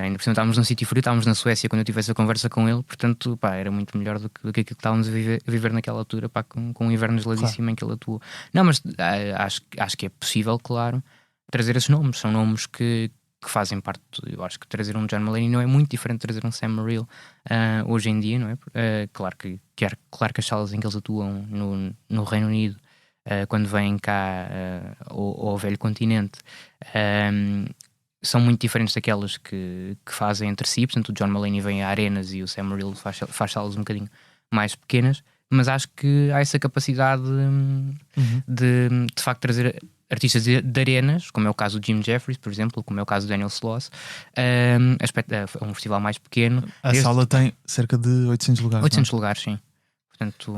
Ainda por cima estávamos num sítio frio, estávamos na Suécia quando eu tive essa conversa com ele, portanto, era muito melhor do que aquilo que estávamos a viver naquela altura, com um inverno geladíssimo em que ele atuou. Não, mas acho que é possível, claro, trazer esses nomes. São nomes que fazem parte. Eu acho que trazer um John Mulaney não é muito diferente de trazer um Sam Morril hoje em dia, não é? Claro que as salas em que eles atuam no Reino Unido, quando vêm cá ao velho continente, são muito diferentes daquelas que fazem entre si. Portanto, o John Mulaney vem a arenas e o Sam Morril faz salas um bocadinho mais pequenas, mas acho que há essa capacidade de facto trazer artistas de arenas, como é o caso do Jim Jeffries, por exemplo, como é o caso do Daniel Sloss, um festival mais pequeno. A sala tem cerca de 800 lugares. 800 lugares, sim. Portanto,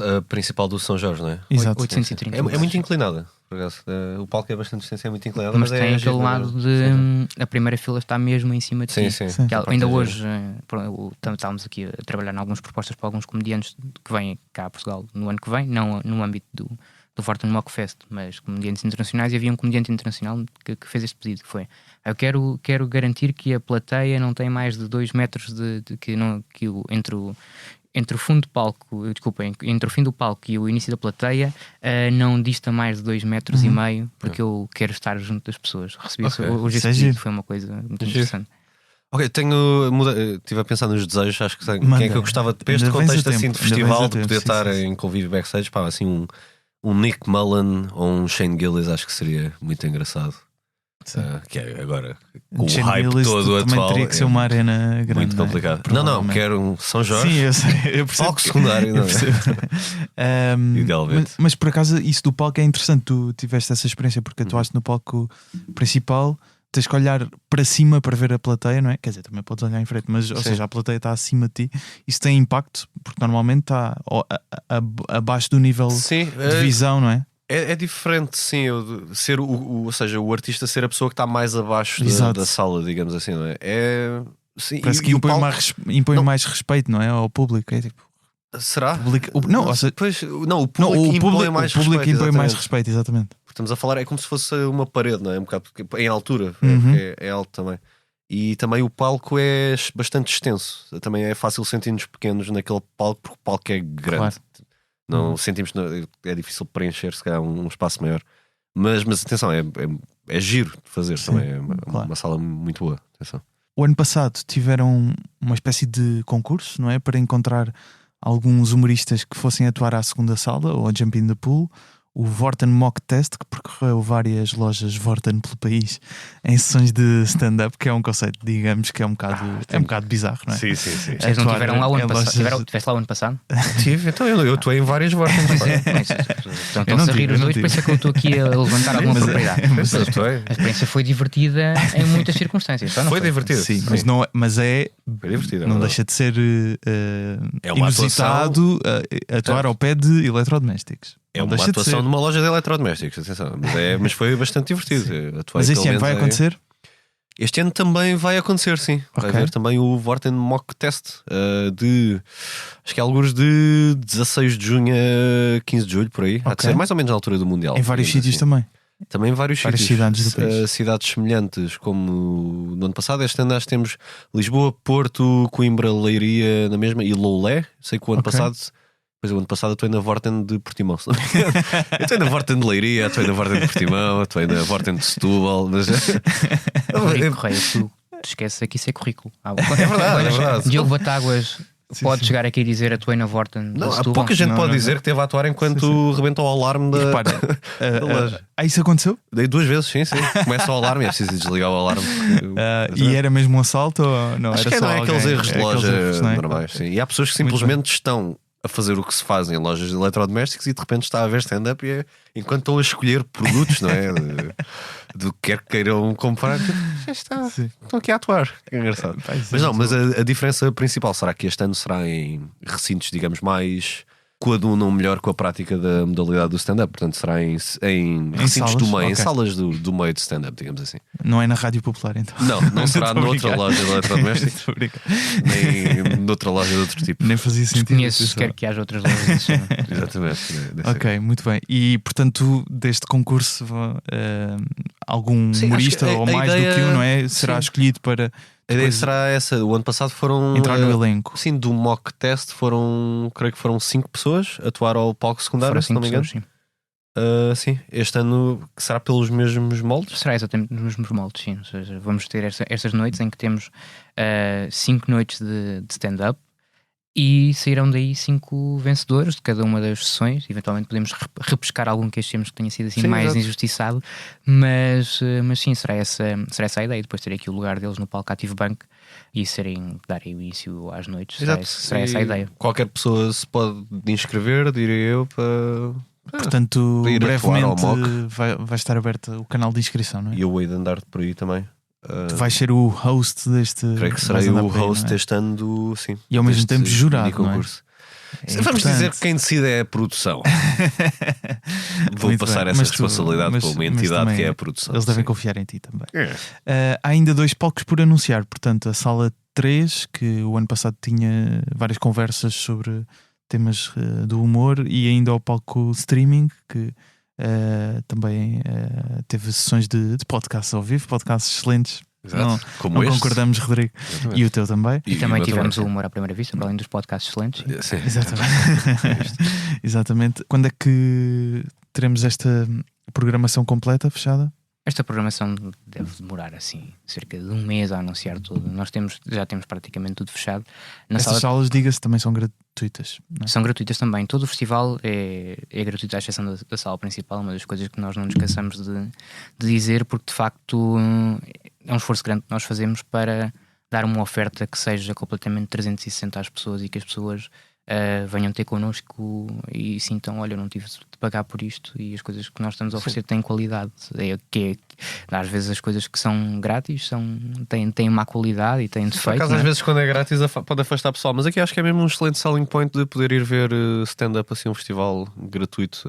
a principal do São Jorge, não é? Exato. 830. É muito inclinada, por acaso. O palco é bastante extenso, é muito inclinado. Mas tem aquele lado de a primeira fila está mesmo em cima de ti. Sim. Ainda hoje estávamos aqui a trabalhar em algumas propostas para alguns comediantes que vêm cá a Portugal no ano que vem, não no âmbito do Vorten Mock Fest, mas comediantes internacionais, e havia um comediante internacional que fez este pedido, que foi: eu quero garantir que a plateia não tem mais de 2 metros entre o fundo do palco, entre o fim do palco e o início da plateia, não dista mais de 2 metros e meio, porque eu quero estar junto das pessoas. Recebi hoje esse pedido, foi uma coisa muito interessante. Ok, estive a pensar nos desejos, acho que quem é que eu gostava de, para este contexto assim de festival, de poder estar em convívio backstage, assim um Nick Mullen ou um Shane Gillis, acho que seria muito engraçado. Que é agora com o hype todo atual, teria que ser uma arena grande, muito complicado. Não, quero um São Jorge. Sim, eu sei, eu percebo. Palco secundário, não é? Idealmente. Mas por acaso isso do palco é interessante. Tu tiveste essa experiência porque atuaste no palco principal, tens que olhar para cima para ver a plateia, não é? Quer dizer, também podes olhar em frente, mas ou seja, a plateia está acima de ti. Isso tem impacto porque normalmente está abaixo do nível de visão, não é? É diferente, sim, ser ou seja, o artista ser a pessoa que está mais abaixo da sala, digamos assim, não é? Sim, parece que impõe mais respeito, não é? Ao público. É tipo. Será? O público impõe mais respeito, exatamente. Estamos a falar, é como se fosse uma parede, não é? Um bocado, porque em altura, é alto também. E também o palco é bastante extenso. Também é fácil sentir-nos pequenos naquele palco, porque o palco é grande. Claro. Não sentimos, é difícil preencher se calhar um espaço maior, mas atenção, é giro de fazer. Sim, também uma sala muito boa. Atenção. O ano passado tiveram uma espécie de concurso, não é? Para encontrar alguns humoristas que fossem atuar à segunda sala ou a Jump in the Pool. O Vorten Mock Test, que percorreu várias lojas Vorten pelo país em sessões de stand-up, que é um conceito, digamos, que é um bocado bizarro, não é? Sim. Vocês não tiveram lá o ano passado? Tiveste lá o ano passado? Tive, então eu atuei em várias Vorten. Estão-se a rir os dois, por isso é que eu estou aqui a levantar alguma propriedade. A experiência foi divertida em muitas circunstâncias. Foi divertida. Sim, mas é divertida. Não deixa de ser uma inusitado atuar ao pé de eletrodomésticos. É uma atuação numa loja de eletrodomésticos, atenção. Mas foi bastante divertido. Mas este ano vai acontecer? Este ano também vai acontecer, sim. Vai haver também o Vorten Mock Test acho que é alguns de 16 de junho a 15 de julho, por aí. Há de ser mais ou menos na altura do Mundial. Em vários sítios também. Também em várias cidades do país. Cidades semelhantes, como no ano passado. Este ano nós temos Lisboa, Porto, Coimbra, Leiria na mesma, e Loulé. Sei que o ano passado... O ano passado atuei na Vorten de Portimão. Eu atuei na Vorten de Leiria, atuei na Vorten de Portimão, atuei na Vorten de Setúbal. Mas... Correia, tu esqueces aqui isso é currículo. É verdade. Diogo Batáguas pode chegar aqui e dizer atuei na Vorten de Setúbal. Há pouca gente pode dizer que teve a atuar enquanto rebentou o alarme da loja. Isso aconteceu? Dei 2 vezes, sim. Começa o alarme e é preciso desligar o alarme. E era mesmo um assalto? Ou não? Acho que não é aqueles erros de loja normais. Sim. E há pessoas que simplesmente estão a fazer o que se faz em lojas de eletrodomésticos e de repente está a ver stand-up e enquanto estão a escolher produtos, não é? Do que quer que queiram comprar, já está, estão aqui a atuar. É engraçado. Mas não, mas a diferença principal será que este ano será em recintos, digamos, mais coadunam melhor com a prática da modalidade do stand-up. Portanto, será em recintos salas? do meio, Okay. em salas do meio de stand-up, digamos assim. Não é na Rádio Popular, então. Não será Estou a noutra brincar. loja de eletrodomésticos, Estou a brincar. nem noutra loja de outro tipo. Nem fazia sentido. Desconheço atenção. sequer que haja outras lojas desse género. Exatamente. Ok, muito bem. E portanto, deste concurso, algum Sim, humorista acho que ou a mais do ideia- que um, não é? Será sim. escolhido para A ideia depois será essa. O ano passado foram. entrar no elenco. Sim, do mock test creio que foram 5 pessoas a atuar ao palco secundário, Foram se não me 5 engano. pessoas, sim. Sim, este ano que será pelos mesmos moldes. Será exatamente nos mesmos moldes, sim. Ou seja, vamos ter estas noites em que temos 5 noites de stand-up e sairão daí 5 vencedores de cada uma das sessões. Eventualmente podemos repescar algum que achemos que tenha sido assim Sim, mais exato. injustiçado, mas sim, será essa a ideia. E depois ter aqui o lugar deles no palco Active Bank e darem início às noites. Será essa a E ideia. Qualquer pessoa se pode inscrever, diria eu, para. Portanto, para ir atuar ao brevemente vai estar aberto o canal de inscrição, não é? E eu hei de andar por aí também. Tu vais ser o host deste. Creio que vais serei andar o por aí, host não é? este ano do. Sim, E ao mesmo deste tempo jurado, mini-concurso. É Vamos importante. dizer que quem decide é a produção. Vou Muito passar bem. essa Mas responsabilidade mas para uma entidade também que é a produção. Eles devem sim. confiar em ti também. É. Há ainda 2 palcos por anunciar. Portanto, a sala 3, que o ano passado tinha várias conversas sobre temas do humor, e ainda ao palco streaming, que também teve sessões de podcasts ao vivo, podcasts excelentes. Exato. Como Não este. concordamos, Rodrigo. Exatamente. E o teu também. E também o tivemos o também. humor à primeira vista, para além dos podcasts excelentes. Sim. Exatamente. Exatamente. Quando é que teremos esta programação completa, fechada? Esta programação deve demorar assim cerca de 1 mês a anunciar tudo. Nós já temos praticamente tudo fechado. Na Estas sala salas, diga-se, também são gratuitas, não é? são gratuitas também. Todo o festival é gratuito, à exceção da sala principal. Uma das coisas que nós não nos cansamos de dizer, porque de facto é um esforço grande que nós fazemos para dar uma oferta que seja completamente 360 às pessoas e que as pessoas venham ter connosco e sintam, olha, eu não tive de pagar por isto e as coisas que nós estamos a oferecer têm qualidade. Às vezes as coisas que são grátis têm má qualidade e têm Por defeito. acaso, não é? às vezes, quando é grátis, pode afastar pessoal. Mas aqui acho que é mesmo um excelente selling point de poder ir ver stand-up, assim, um festival gratuito.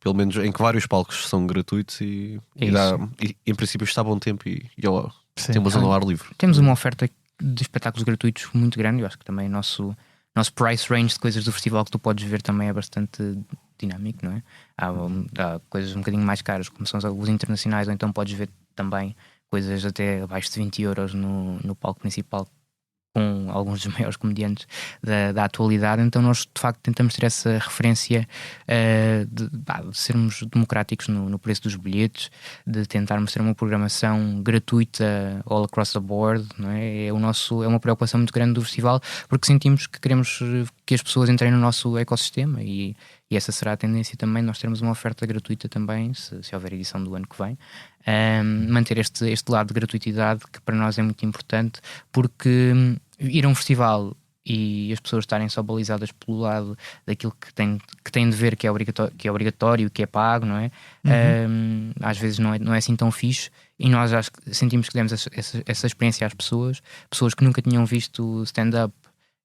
Pelo menos em que vários palcos são gratuitos e em princípio está a bom tempo e Sim. tem uma zona ao ar livre. Temos uma oferta de espetáculos gratuitos muito grande. Eu acho que também o nosso price range de coisas do festival que tu podes ver também é bastante dinâmico, não é? Há coisas um bocadinho mais caras, como são os internacionais, ou então podes ver também coisas até abaixo de 20 euros no palco principal, com alguns dos maiores comediantes da atualidade. Então nós de facto tentamos ter essa referência de sermos democráticos no preço dos bilhetes, de tentarmos ter uma programação gratuita all across the board, não é? É uma preocupação muito grande do festival, porque sentimos que queremos que as pessoas entrem no nosso ecossistema e essa será a tendência também, nós termos uma oferta gratuita também, se houver edição do ano que vem. Manter este lado de gratuitidade, que para nós é muito importante, porque ir a um festival e as pessoas estarem só balizadas pelo lado daquilo que têm de ver, que é obrigatório, que é pago, não é? Às vezes não é assim tão fixe, e nós sentimos que demos essa experiência às pessoas que nunca tinham visto stand-up.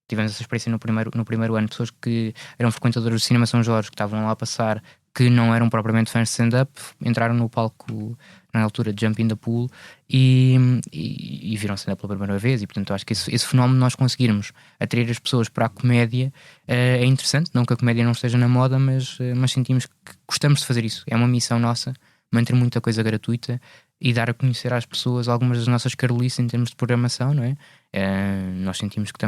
Tivemos essa experiência no primeiro ano, pessoas que eram frequentadoras do Cinema São Jorge, que estavam lá a passar, que não eram propriamente fãs de stand-up, entraram no palco na altura de Jump in the Pool e viram stand-up pela primeira vez. E portanto acho que esse fenómeno de nós conseguirmos atrair as pessoas para a comédia é interessante. Não que a comédia não esteja na moda, mas sentimos que gostamos de fazer isso. É uma missão nossa, manter muita coisa gratuita e dar a conhecer às pessoas algumas das nossas carolices em termos de programação, não é? Nós sentimos que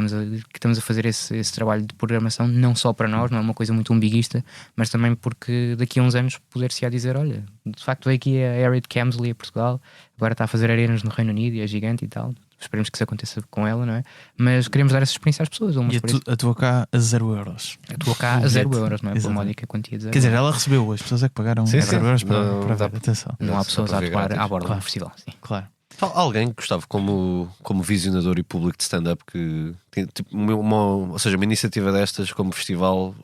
estamos a fazer esse trabalho de programação não só para nós, não é uma coisa muito umbiguista, mas também porque daqui a uns anos poder-se-á dizer, olha, de facto veio aqui a Harriet Kemsley a Portugal, agora está a fazer arenas no Reino Unido e é gigante e tal. Esperemos que isso aconteça com ela, não é? Mas queremos dar essa experiência às pessoas. E atuou cá a 0 euros. Atuou cá a 0 euros, não é? Pela Exatamente. módica quantia de 0 Quer dizer, ela recebeu, as pessoas é que pagaram Sim, 0 euros para não ver. dá- Atenção. não há pessoas Só a para ver atuar grátis. à borda Claro. do festival, sim. Claro. Alguém que gostava como visionador e público de stand-up que tem tipo, ou seja, uma iniciativa destas como festival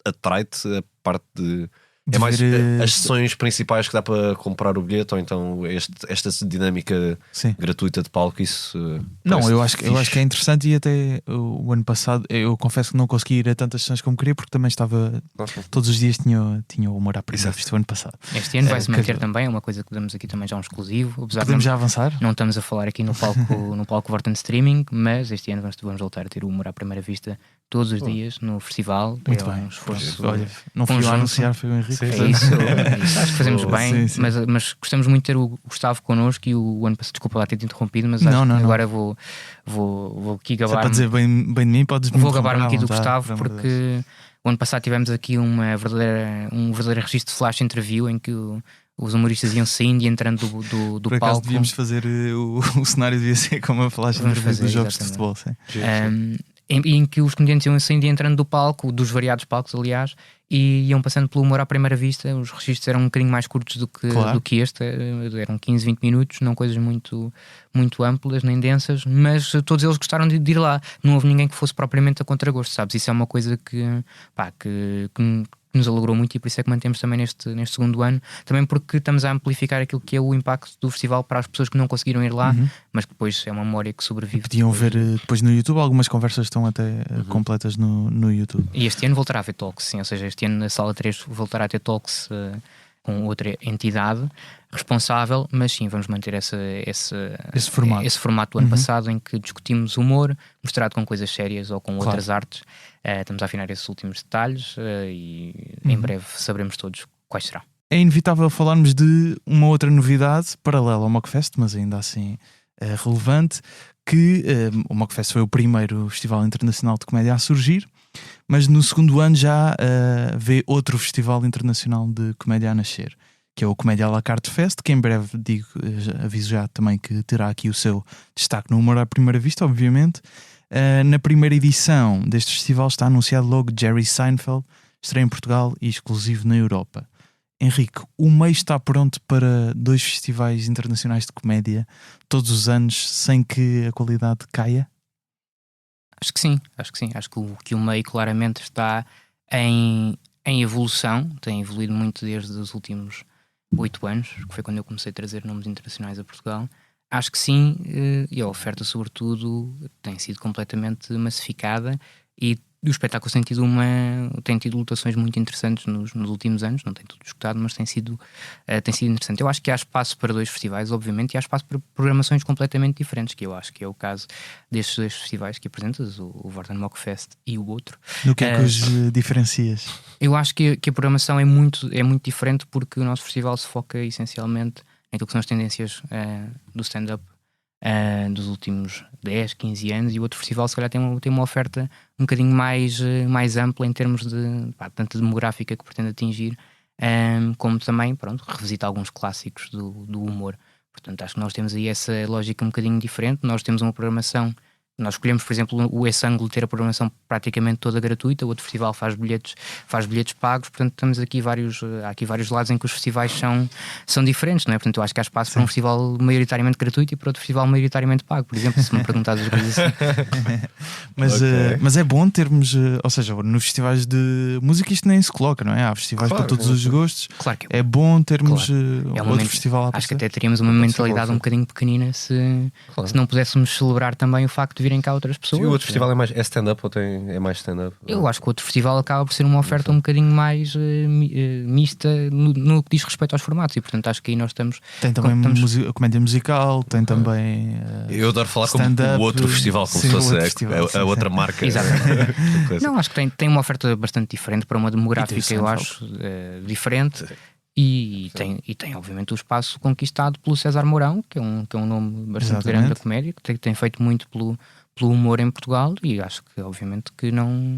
atrai-te a parte de é mais as sessões principais que dá para comprar o bilhete ou então esta dinâmica gratuita de palco, isso não, eu acho que é interessante. E até o ano passado eu confesso que não consegui ir a tantas sessões como queria, porque também estava todos os dias tinha o humor à primeira vista o ano passado. Este ano vai-se manter também, é uma coisa que damos aqui também já um exclusivo. Podemos já avançar? Não estamos a falar aqui no palco Vorten Streaming, mas este ano vamos voltar a ter o humor à primeira vista todos os dias no festival. Muito bem. Um esforço. Olha, não fui eu a anunciar, foi o Henrique. É isso, acho que fazemos bem, mas gostamos muito de ter o Gustavo connosco. E o ano passado, desculpa lá ter-te interrompido, mas acho que agora vou aqui gabar. Se é para dizer bem de mim, podes vou gabar-me aqui do Gustavo, porque o ano passado tivemos aqui um verdadeiro registro de flash interview em que os humoristas iam saindo e entrando do Por acaso palco. devíamos fazer o cenário, devia ser como a flash interview dos jogos de futebol. Em que os comediantes iam saindo e entrando do palco, dos variados palcos, aliás, e iam passando pelo humor à primeira vista. Os registros eram um bocadinho mais curtos do que este, eram 15, 20 minutos, não coisas muito, muito amplas nem densas, mas todos eles gostaram de ir lá. Não houve ninguém que fosse propriamente a contragosto, sabes? Isso é uma coisa que nos alegrou muito, e por isso é que mantemos também neste segundo ano, também porque estamos a amplificar aquilo que é o impacto do festival para as pessoas que não conseguiram ir lá, mas que depois é uma memória que sobrevive. Podiam ver depois no YouTube, algumas conversas estão até completas no YouTube. E este ano voltará a haver talks, sim, ou seja, este ano na Sala 3 voltará a ter talks com outra entidade responsável, mas sim, vamos manter esse formato do ano passado, em que discutimos humor misturado com coisas sérias ou com outras artes. Estamos a afinar esses últimos detalhes e em breve saberemos todos quais serão. É inevitável falarmos de uma outra novidade paralela ao Mockfest, mas ainda assim relevante, que o Mockfest foi o primeiro Festival Internacional de Comédia a surgir, mas no segundo ano já vê outro Festival Internacional de Comédia a nascer, que é o Comédia à la carte Fest, que em breve aviso já também que terá aqui o seu destaque no humor à primeira vista, obviamente. Na primeira edição deste festival está anunciado logo Jerry Seinfeld, estreia em Portugal e exclusivo na Europa. Henrique, o meio está pronto para 2 festivais internacionais de comédia todos os anos sem que a qualidade caia? Acho que sim. Acho que o meio claramente está em evolução, tem evoluído muito desde os últimos 8 anos, que foi quando eu comecei a trazer nomes internacionais a Portugal. Acho que sim, e a oferta sobretudo tem sido completamente massificada, e o espetáculo tem tido lotações muito interessantes nos últimos anos. Não tem tudo escutado, mas tem sido interessante. Eu acho que há espaço para 2 festivais, obviamente, e há espaço para programações completamente diferentes, que eu acho que é o caso destes 2 festivais que apresentas, o Vorten Mockfest e o outro. No que é que os diferencias? Eu acho que a programação é muito diferente, porque o nosso festival se foca essencialmente naquilo que são as tendências do stand-up dos últimos 10, 15 anos, e o outro festival se calhar tem uma oferta um bocadinho mais ampla em termos de tanto demográfica que pretende atingir, como também revisita alguns clássicos do humor. Portanto, acho que nós temos aí essa lógica um bocadinho diferente. Nós temos uma programação. Nós escolhemos, por exemplo, esse ângulo de ter a programação praticamente toda gratuita. O outro festival faz bilhetes pagos. Portanto, temos aqui há aqui vários lados em que os festivais são diferentes, não é? Portanto, eu acho que há espaço para um festival maioritariamente gratuito e para outro festival maioritariamente pago, por exemplo, se me perguntares as coisas assim. Mas é bom termos, ou seja, nos festivais de música isto nem se coloca, não é? Há festivais para todos os gostos. Claro que é bom termos outro festival a acho que até teríamos uma mentalidade um bocadinho pequenina se não pudéssemos celebrar também o facto de virem cá outras pessoas. E o outro festival é stand-up ou é mais stand-up? Eu acho que o outro festival acaba por ser uma oferta um bocadinho mais mista no que diz respeito aos formatos, e portanto acho que aí nós estamos... Tem também a comédia musical, tem também eu adoro falar como o outro festival, como se fosse a outra marca. Exatamente. Não, acho que tem uma oferta bastante diferente para uma demográfica, eu acho, diferente. E tem obviamente o espaço conquistado pelo César Mourão, que é um nome bastante grande da comédia, que tem feito muito pelo humor em Portugal, e acho que obviamente que não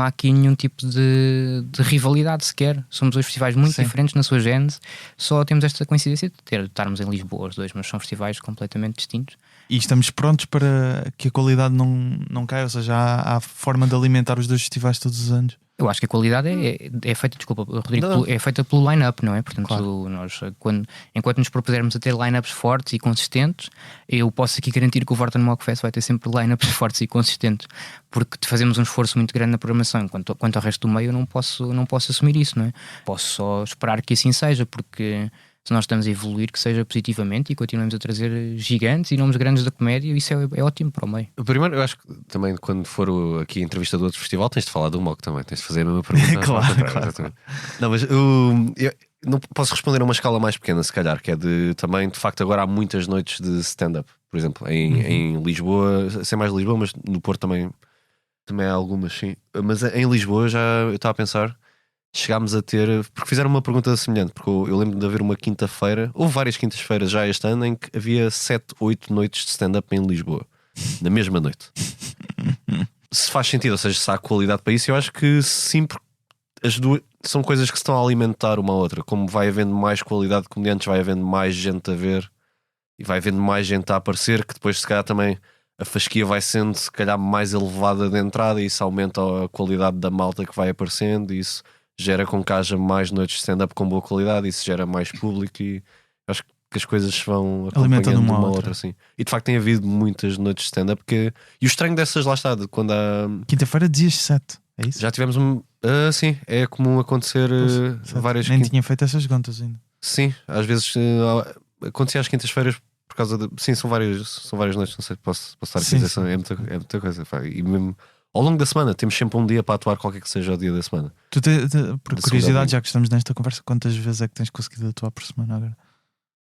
há aqui nenhum tipo de rivalidade sequer. Somos 2 festivais muito diferentes na sua gênese, só temos esta coincidência de estarmos em Lisboa os 2, mas são festivais completamente distintos. E estamos prontos para que a qualidade não caia, ou seja, há forma de alimentar os 2 festivais todos os anos? Eu acho que a qualidade é feita, desculpa, Rodrigo, Não. é feita pelo line-up, não é? Portanto, Claro. nós, enquanto nos propusermos a ter line-ups fortes e consistentes, eu posso aqui garantir que o Vorten Mockfest vai ter sempre line-ups fortes e consistentes, porque fazemos um esforço muito grande na programação. Quanto ao resto do meio, eu não posso assumir isso, não é? Posso só esperar que assim seja, porque se nós estamos a evoluir, que seja positivamente e continuamos a trazer gigantes e nomes grandes da comédia, isso é ótimo para o meio. Primeiro, eu acho que também quando for aqui a entrevista do outro festival, tens de falar do Mock também, tens de fazer a mesma pergunta. Claro. Não, mas eu não posso responder a uma escala mais pequena, se calhar, que é de facto, agora há muitas noites de stand-up, por exemplo, em Lisboa, sei mais de Lisboa, mas no Porto também há algumas, sim. Mas em Lisboa eu estava a pensar. Chegámos a ter, porque fizeram uma pergunta semelhante, porque eu lembro de haver uma quinta-feira, houve várias quintas-feiras já este ano em que havia 7, 8 noites de stand-up em Lisboa, na mesma noite. Se faz sentido, ou seja, se há qualidade para isso, eu acho que sim, porque as duas são coisas que se estão a alimentar uma à outra. Como vai havendo mais qualidade de comediantes, vai havendo mais gente a ver e vai havendo mais gente a aparecer, que depois se calhar também a fasquia vai sendo se calhar mais elevada de entrada e isso aumenta a qualidade da malta que vai aparecendo e isso gera com que haja mais noites de stand-up com boa qualidade, isso gera mais público e acho que as coisas se vão acompanhando uma à outra assim. E de facto tem havido muitas noites de stand-up e o estranho dessas lá está, quando há... Quinta-feira dizias 7, é isso? Já tivemos sim, é comum acontecer várias Nem tinha feito essas contas ainda. Sim, às vezes acontecia às quintas-feiras por causa de... Sim, são várias noites, não sei, posso estar aqui a dizer, é muita coisa. E mesmo ao longo da semana temos sempre um dia para atuar qualquer que seja o dia da semana. Tu por curiosidade, já que estamos nesta conversa, quantas vezes é que tens conseguido atuar por semana agora?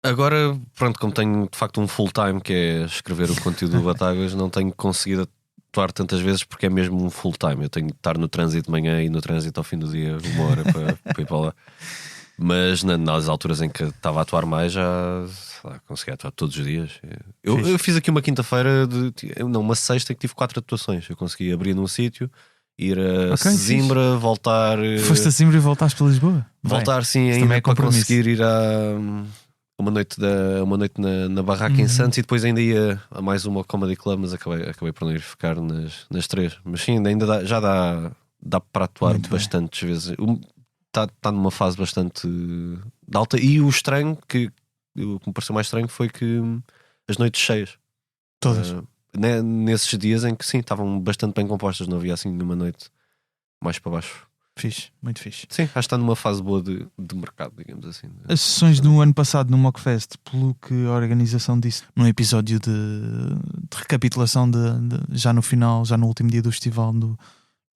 Agora, pronto, como tenho de facto um full-time que é escrever o conteúdo do Batáguas, não tenho conseguido atuar tantas vezes porque é mesmo um full-time. Eu tenho de estar no trânsito de manhã e no trânsito ao fim do dia, 1 hora para ir para lá. Mas nas alturas em que estava a atuar mais, já consegui atuar todos os dias. Eu fiz aqui uma quinta-feira, uma sexta que tive 4 atuações. Eu consegui abrir num sítio, ir a Sesimbra, voltar. Foste a Sesimbra e voltaste para Lisboa? Voltar, sim, ainda para conseguir ir a uma noite na Barraca em Santos e depois ainda ia a mais uma Comedy Club, mas acabei por não ir ficar nas 3. Mas sim, ainda já dá para atuar muito bastantes vezes. Está numa fase bastante alta. E o estranho, que me pareceu mais estranho, foi que as noites cheias. Todas. Nesses dias em que sim, estavam bastante bem compostas, não havia assim nenhuma noite mais para baixo. Fixe, muito fixe. Sim, acho que está numa fase boa de mercado, digamos assim. As sessões do ano passado no Mockfest, pelo que a organização disse num episódio de recapitulação já no final, já no último dia do festival, no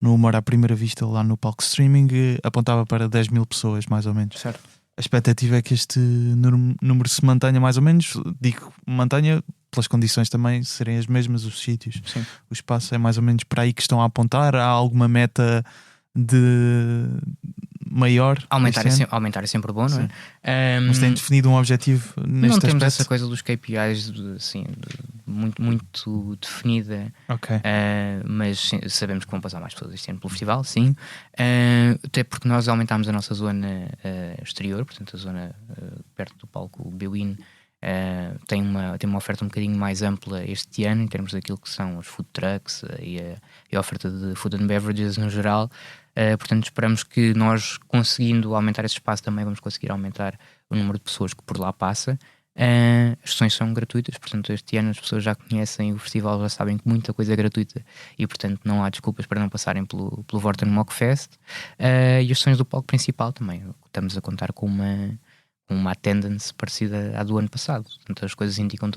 Humor à Primeira Vista, lá no palco streaming, apontava para 10 mil pessoas, mais ou menos. Certo. A expectativa é que este número se mantenha mais ou menos. Digo mantenha pelas condições também serem as mesmas, os sítios. Sim. O espaço é mais ou menos para aí que estão a apontar. Há alguma meta de maior? Aumentar é sempre bom, não é? Mas têm definido um objetivo neste Não temos aspecto? essa coisa dos KPIs muito definida, mas sabemos que vão passar mais pessoas este ano pelo festival, sim. Até porque nós aumentámos a nossa zona exterior, portanto a zona perto do palco Bwin tem uma oferta um bocadinho mais ampla este ano em termos daquilo que são os food trucks e a oferta de food and beverages no geral. Portanto, esperamos que nós, conseguindo aumentar esse espaço, também vamos conseguir aumentar o número de pessoas que por lá passa. As sessões são gratuitas, portanto este ano as pessoas já conhecem o festival, já sabem que muita coisa é gratuita e portanto não há desculpas para não passarem pelo Vorten Mockfest. E as sessões do palco principal também estamos a contar com uma attendance parecida à do ano passado, portanto as coisas indicam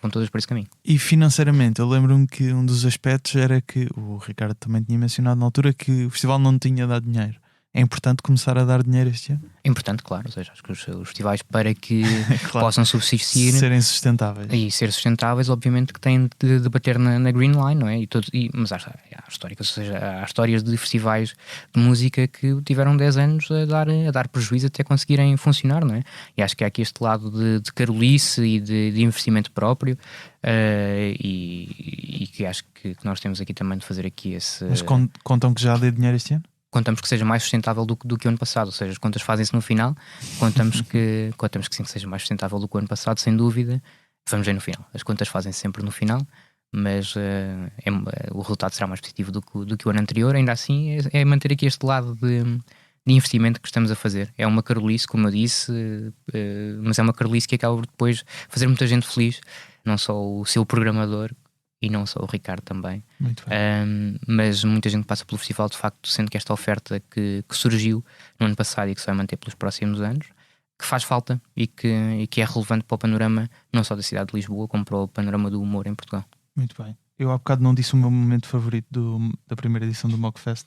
vão todas por esse caminho. E financeiramente, eu lembro-me que um dos aspectos era que o Ricardo também tinha mencionado na altura que o festival não tinha dado dinheiro. É importante começar a dar dinheiro este ano? É importante, claro, ou seja, acho que os festivais, para que claro, possam subsistir, serem sustentáveis e ser sustentáveis, obviamente que têm de bater na green line, não é? Mas há históricas, ou seja, há histórias de festivais de música que tiveram 10 anos a dar prejuízo até conseguirem funcionar, não é? E acho que há aqui este lado de carolice e de investimento próprio, e que acho que nós temos aqui também de fazer aqui esse... Mas contam que já dê dinheiro este ano? Contamos que seja mais sustentável do que o ano passado, ou seja, as contas fazem-se no final, contamos que sim, que seja mais sustentável do que o ano passado, sem dúvida. Vamos ver no final, as contas fazem-se sempre no final, mas o resultado será mais positivo do que o ano anterior. Ainda assim, é manter aqui este lado de investimento que estamos a fazer. É uma carolice, como eu disse, mas é uma carolice que acaba por depois fazer muita gente feliz, não só o seu programador e não só o Ricardo também. Muito bem. Mas muita gente passa pelo festival, de facto, sendo que esta oferta que surgiu no ano passado e que se vai manter pelos próximos anos, que faz falta e que é relevante para o panorama não só da cidade de Lisboa, como para o panorama do humor em Portugal. Muito bem. Eu há bocado não disse o meu momento favorito da primeira edição do Mockfest.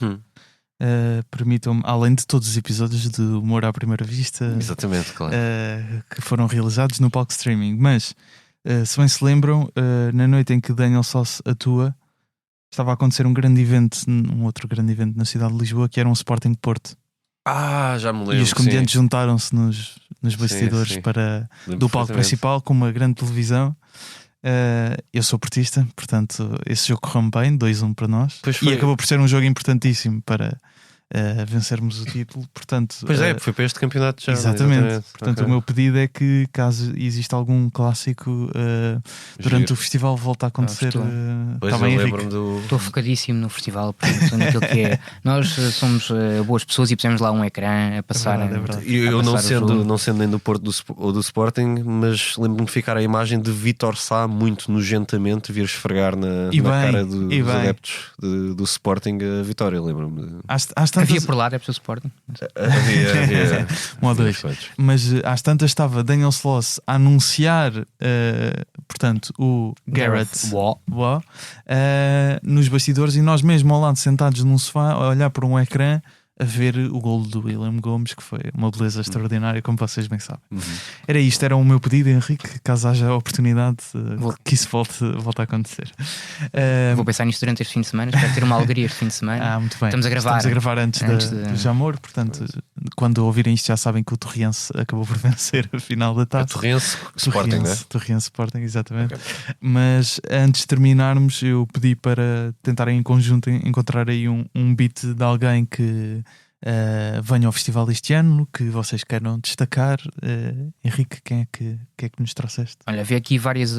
Permitam-me, além de todos os episódios de Humor à Primeira Vista, Exatamente, claro. que foram realizados no palco streaming, mas se bem se lembram, na noite em que Daniel Sloss atua, estava a acontecer um outro grande evento na cidade de Lisboa, que era um Sporting Porto. Já me lembro. E os comediantes juntaram-se nos bastidores sim. do palco principal com uma grande televisão. Eu sou portista, portanto esse jogo correu bem, 2-1 para nós, e acabou por ser um jogo importantíssimo para vencermos o título. Portanto, Pois foi para este campeonato já. Exatamente. Portanto, o meu pedido é que, caso exista algum clássico durante o festival, volte a acontecer. Está bem, Estou focadíssimo no festival, portanto, naquilo que é. Nós somos boas pessoas e pusemos lá um ecrã a passar. É verdade. Eu não sendo nem do Porto ou do Sporting, mas lembro-me de ficar a imagem de Vítor Sá muito nojentamente vir esfregar na cara dos adeptos do Sporting a vitória. Lembro-me. Havia por lá adeptos do Sporting? Havia 1 ou 2. Mas às tantas estava Daniel Sloss a anunciar, portanto, o Gareth Waugh nos bastidores, e nós mesmo ao lado sentados num sofá a olhar para um ecrã a ver o golo do William Gomes, que foi uma beleza extraordinária, como vocês bem sabem. Era isto, era o meu pedido, Henrique, caso haja oportunidade que isso volte a acontecer. Vou pensar nisto durante este fim de semana, espero ter uma alegria este fim de semana. Muito bem. Estamos a gravar antes do Jamor, portanto, quando ouvirem isto já sabem que o Torriense acabou por vencer a final da taça. Torriense Sporting, não é? Torriense Sporting, exatamente. Okay. Mas antes de terminarmos, eu pedi para tentarem em conjunto encontrar aí um beat de alguém que venha ao festival este ano, que vocês queiram destacar. Henrique, quem é que nos trouxeste? Olha, havia aqui várias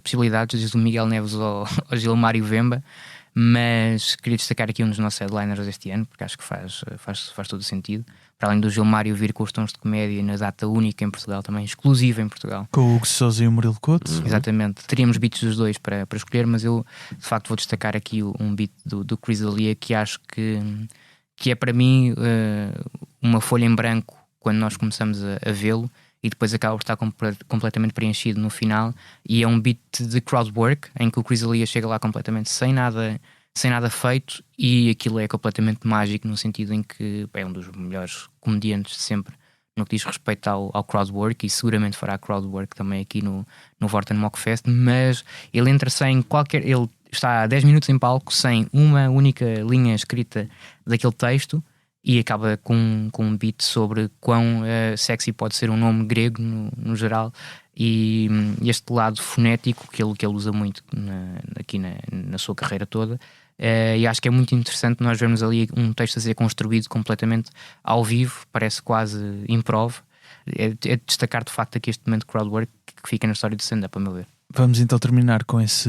possibilidades, desde o Miguel Neves ao Gilmário Vemba, mas queria destacar aqui um dos nossos headliners deste ano, porque acho que faz todo o sentido. Para além do Gilmário vir com os Tons de Comédia na data única em Portugal, também exclusiva em Portugal. Com o Hugo Sousa e o Murilo Couto. Exatamente. Teríamos beats dos dois para escolher, mas eu de facto vou destacar aqui um beat do Chris D'Elia, que acho que é para mim uma folha em branco quando nós começamos a vê-lo, e depois acaba por estar completamente preenchido no final, e é um beat de crowdwork em que o Chris D'Elia chega lá completamente sem nada feito, e aquilo é completamente mágico, no sentido em que é um dos melhores comediantes de sempre no que diz respeito ao crowdwork, e seguramente fará crowdwork também aqui no Vorten Mockfest, mas ele entra sem qualquer... Ele está há 10 minutos em palco sem uma única linha escrita daquele texto, e acaba com um beat sobre quão sexy pode ser um nome grego no geral, e este lado fonético que ele usa muito aqui na sua carreira toda. E acho que é muito interessante nós vermos ali um texto a ser construído completamente ao vivo, parece quase improv. É destacar de facto aqui este momento de crowdwork que fica na história do stand-up, a meu ver. Vamos então terminar com esse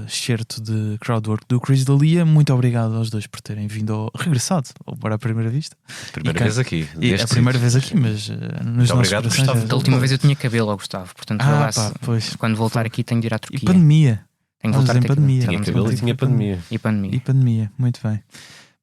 excerto de crowdwork do Chris D'Elia. Muito obrigado aos dois por terem regressado para a primeira vista. Primeira vez aqui. A primeira vez aqui, mas nos nossos corações. Da última vez eu tinha cabelo, Gustavo, portanto quando voltar aqui tenho de ir à Turquia. E pandemia. Tenho de voltar a pandemia. Tinha cabelo e tinha pandemia. E pandemia, muito bem.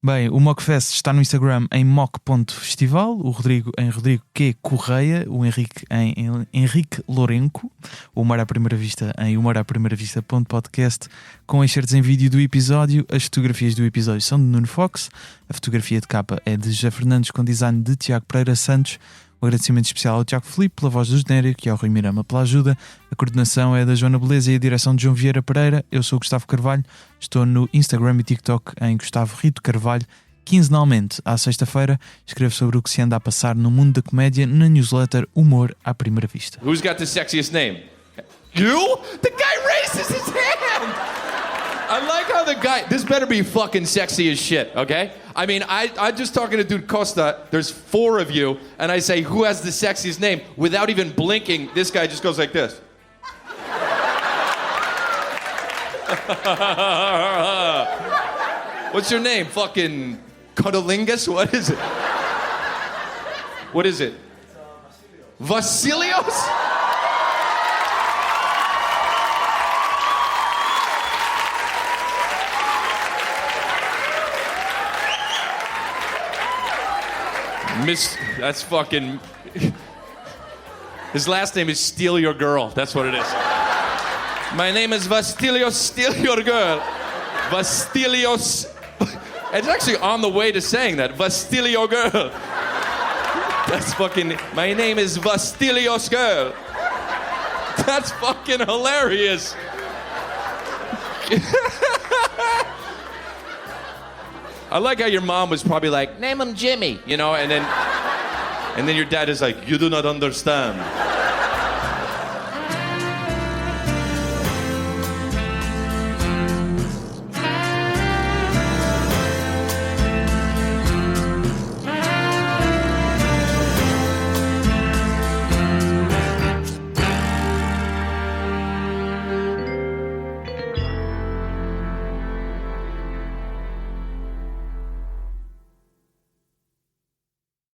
Bem, o Mockfest está no Instagram em mock.festival, o Rodrigo em Rodrigo Q. Correia, o Henrique em Henrique Lourenco, o Humor à Primeira Vista em humoraprimeiravista.podcast, com excertos em vídeo do episódio. As fotografias do episódio são de Nuno Fox, a fotografia de capa é de José Fernandes, com design de Tiago Pereira Santos. O agradecimento especial ao Tiago Filipe pela voz do genérico e ao Rui Mirama pela ajuda. A coordenação é da Joana Beleza e a direção de João Vieira Pereira. Eu sou o Gustavo Carvalho, estou no Instagram e TikTok em Gustavo Rito Carvalho. Quinzenalmente, à sexta-feira, escrevo sobre o que se anda a passar no mundo da comédia na newsletter Humor à Primeira Vista. Who's got the sexiest name? You? The guy raises his hand! I like how the guy... This better be fucking sexy as shit, okay? I mean, I'm just talking to dude Costa. There's 4 of you, and I say, who has the sexiest name? Without even blinking, this guy just goes like this. What's your name? Fucking Cuddlingus? What is it? What is it? Vasilios? That's fucking... His last name is Steal Your Girl. That's what it is. My name is Vastilios Steal Your Girl. Vastilios... It's actually on the way to saying that. Vastilio Girl. That's fucking... My name is Vastilios Girl. That's fucking hilarious. I like how your mom was probably like, name him Jimmy, you know, and then your dad is like, you do not understand.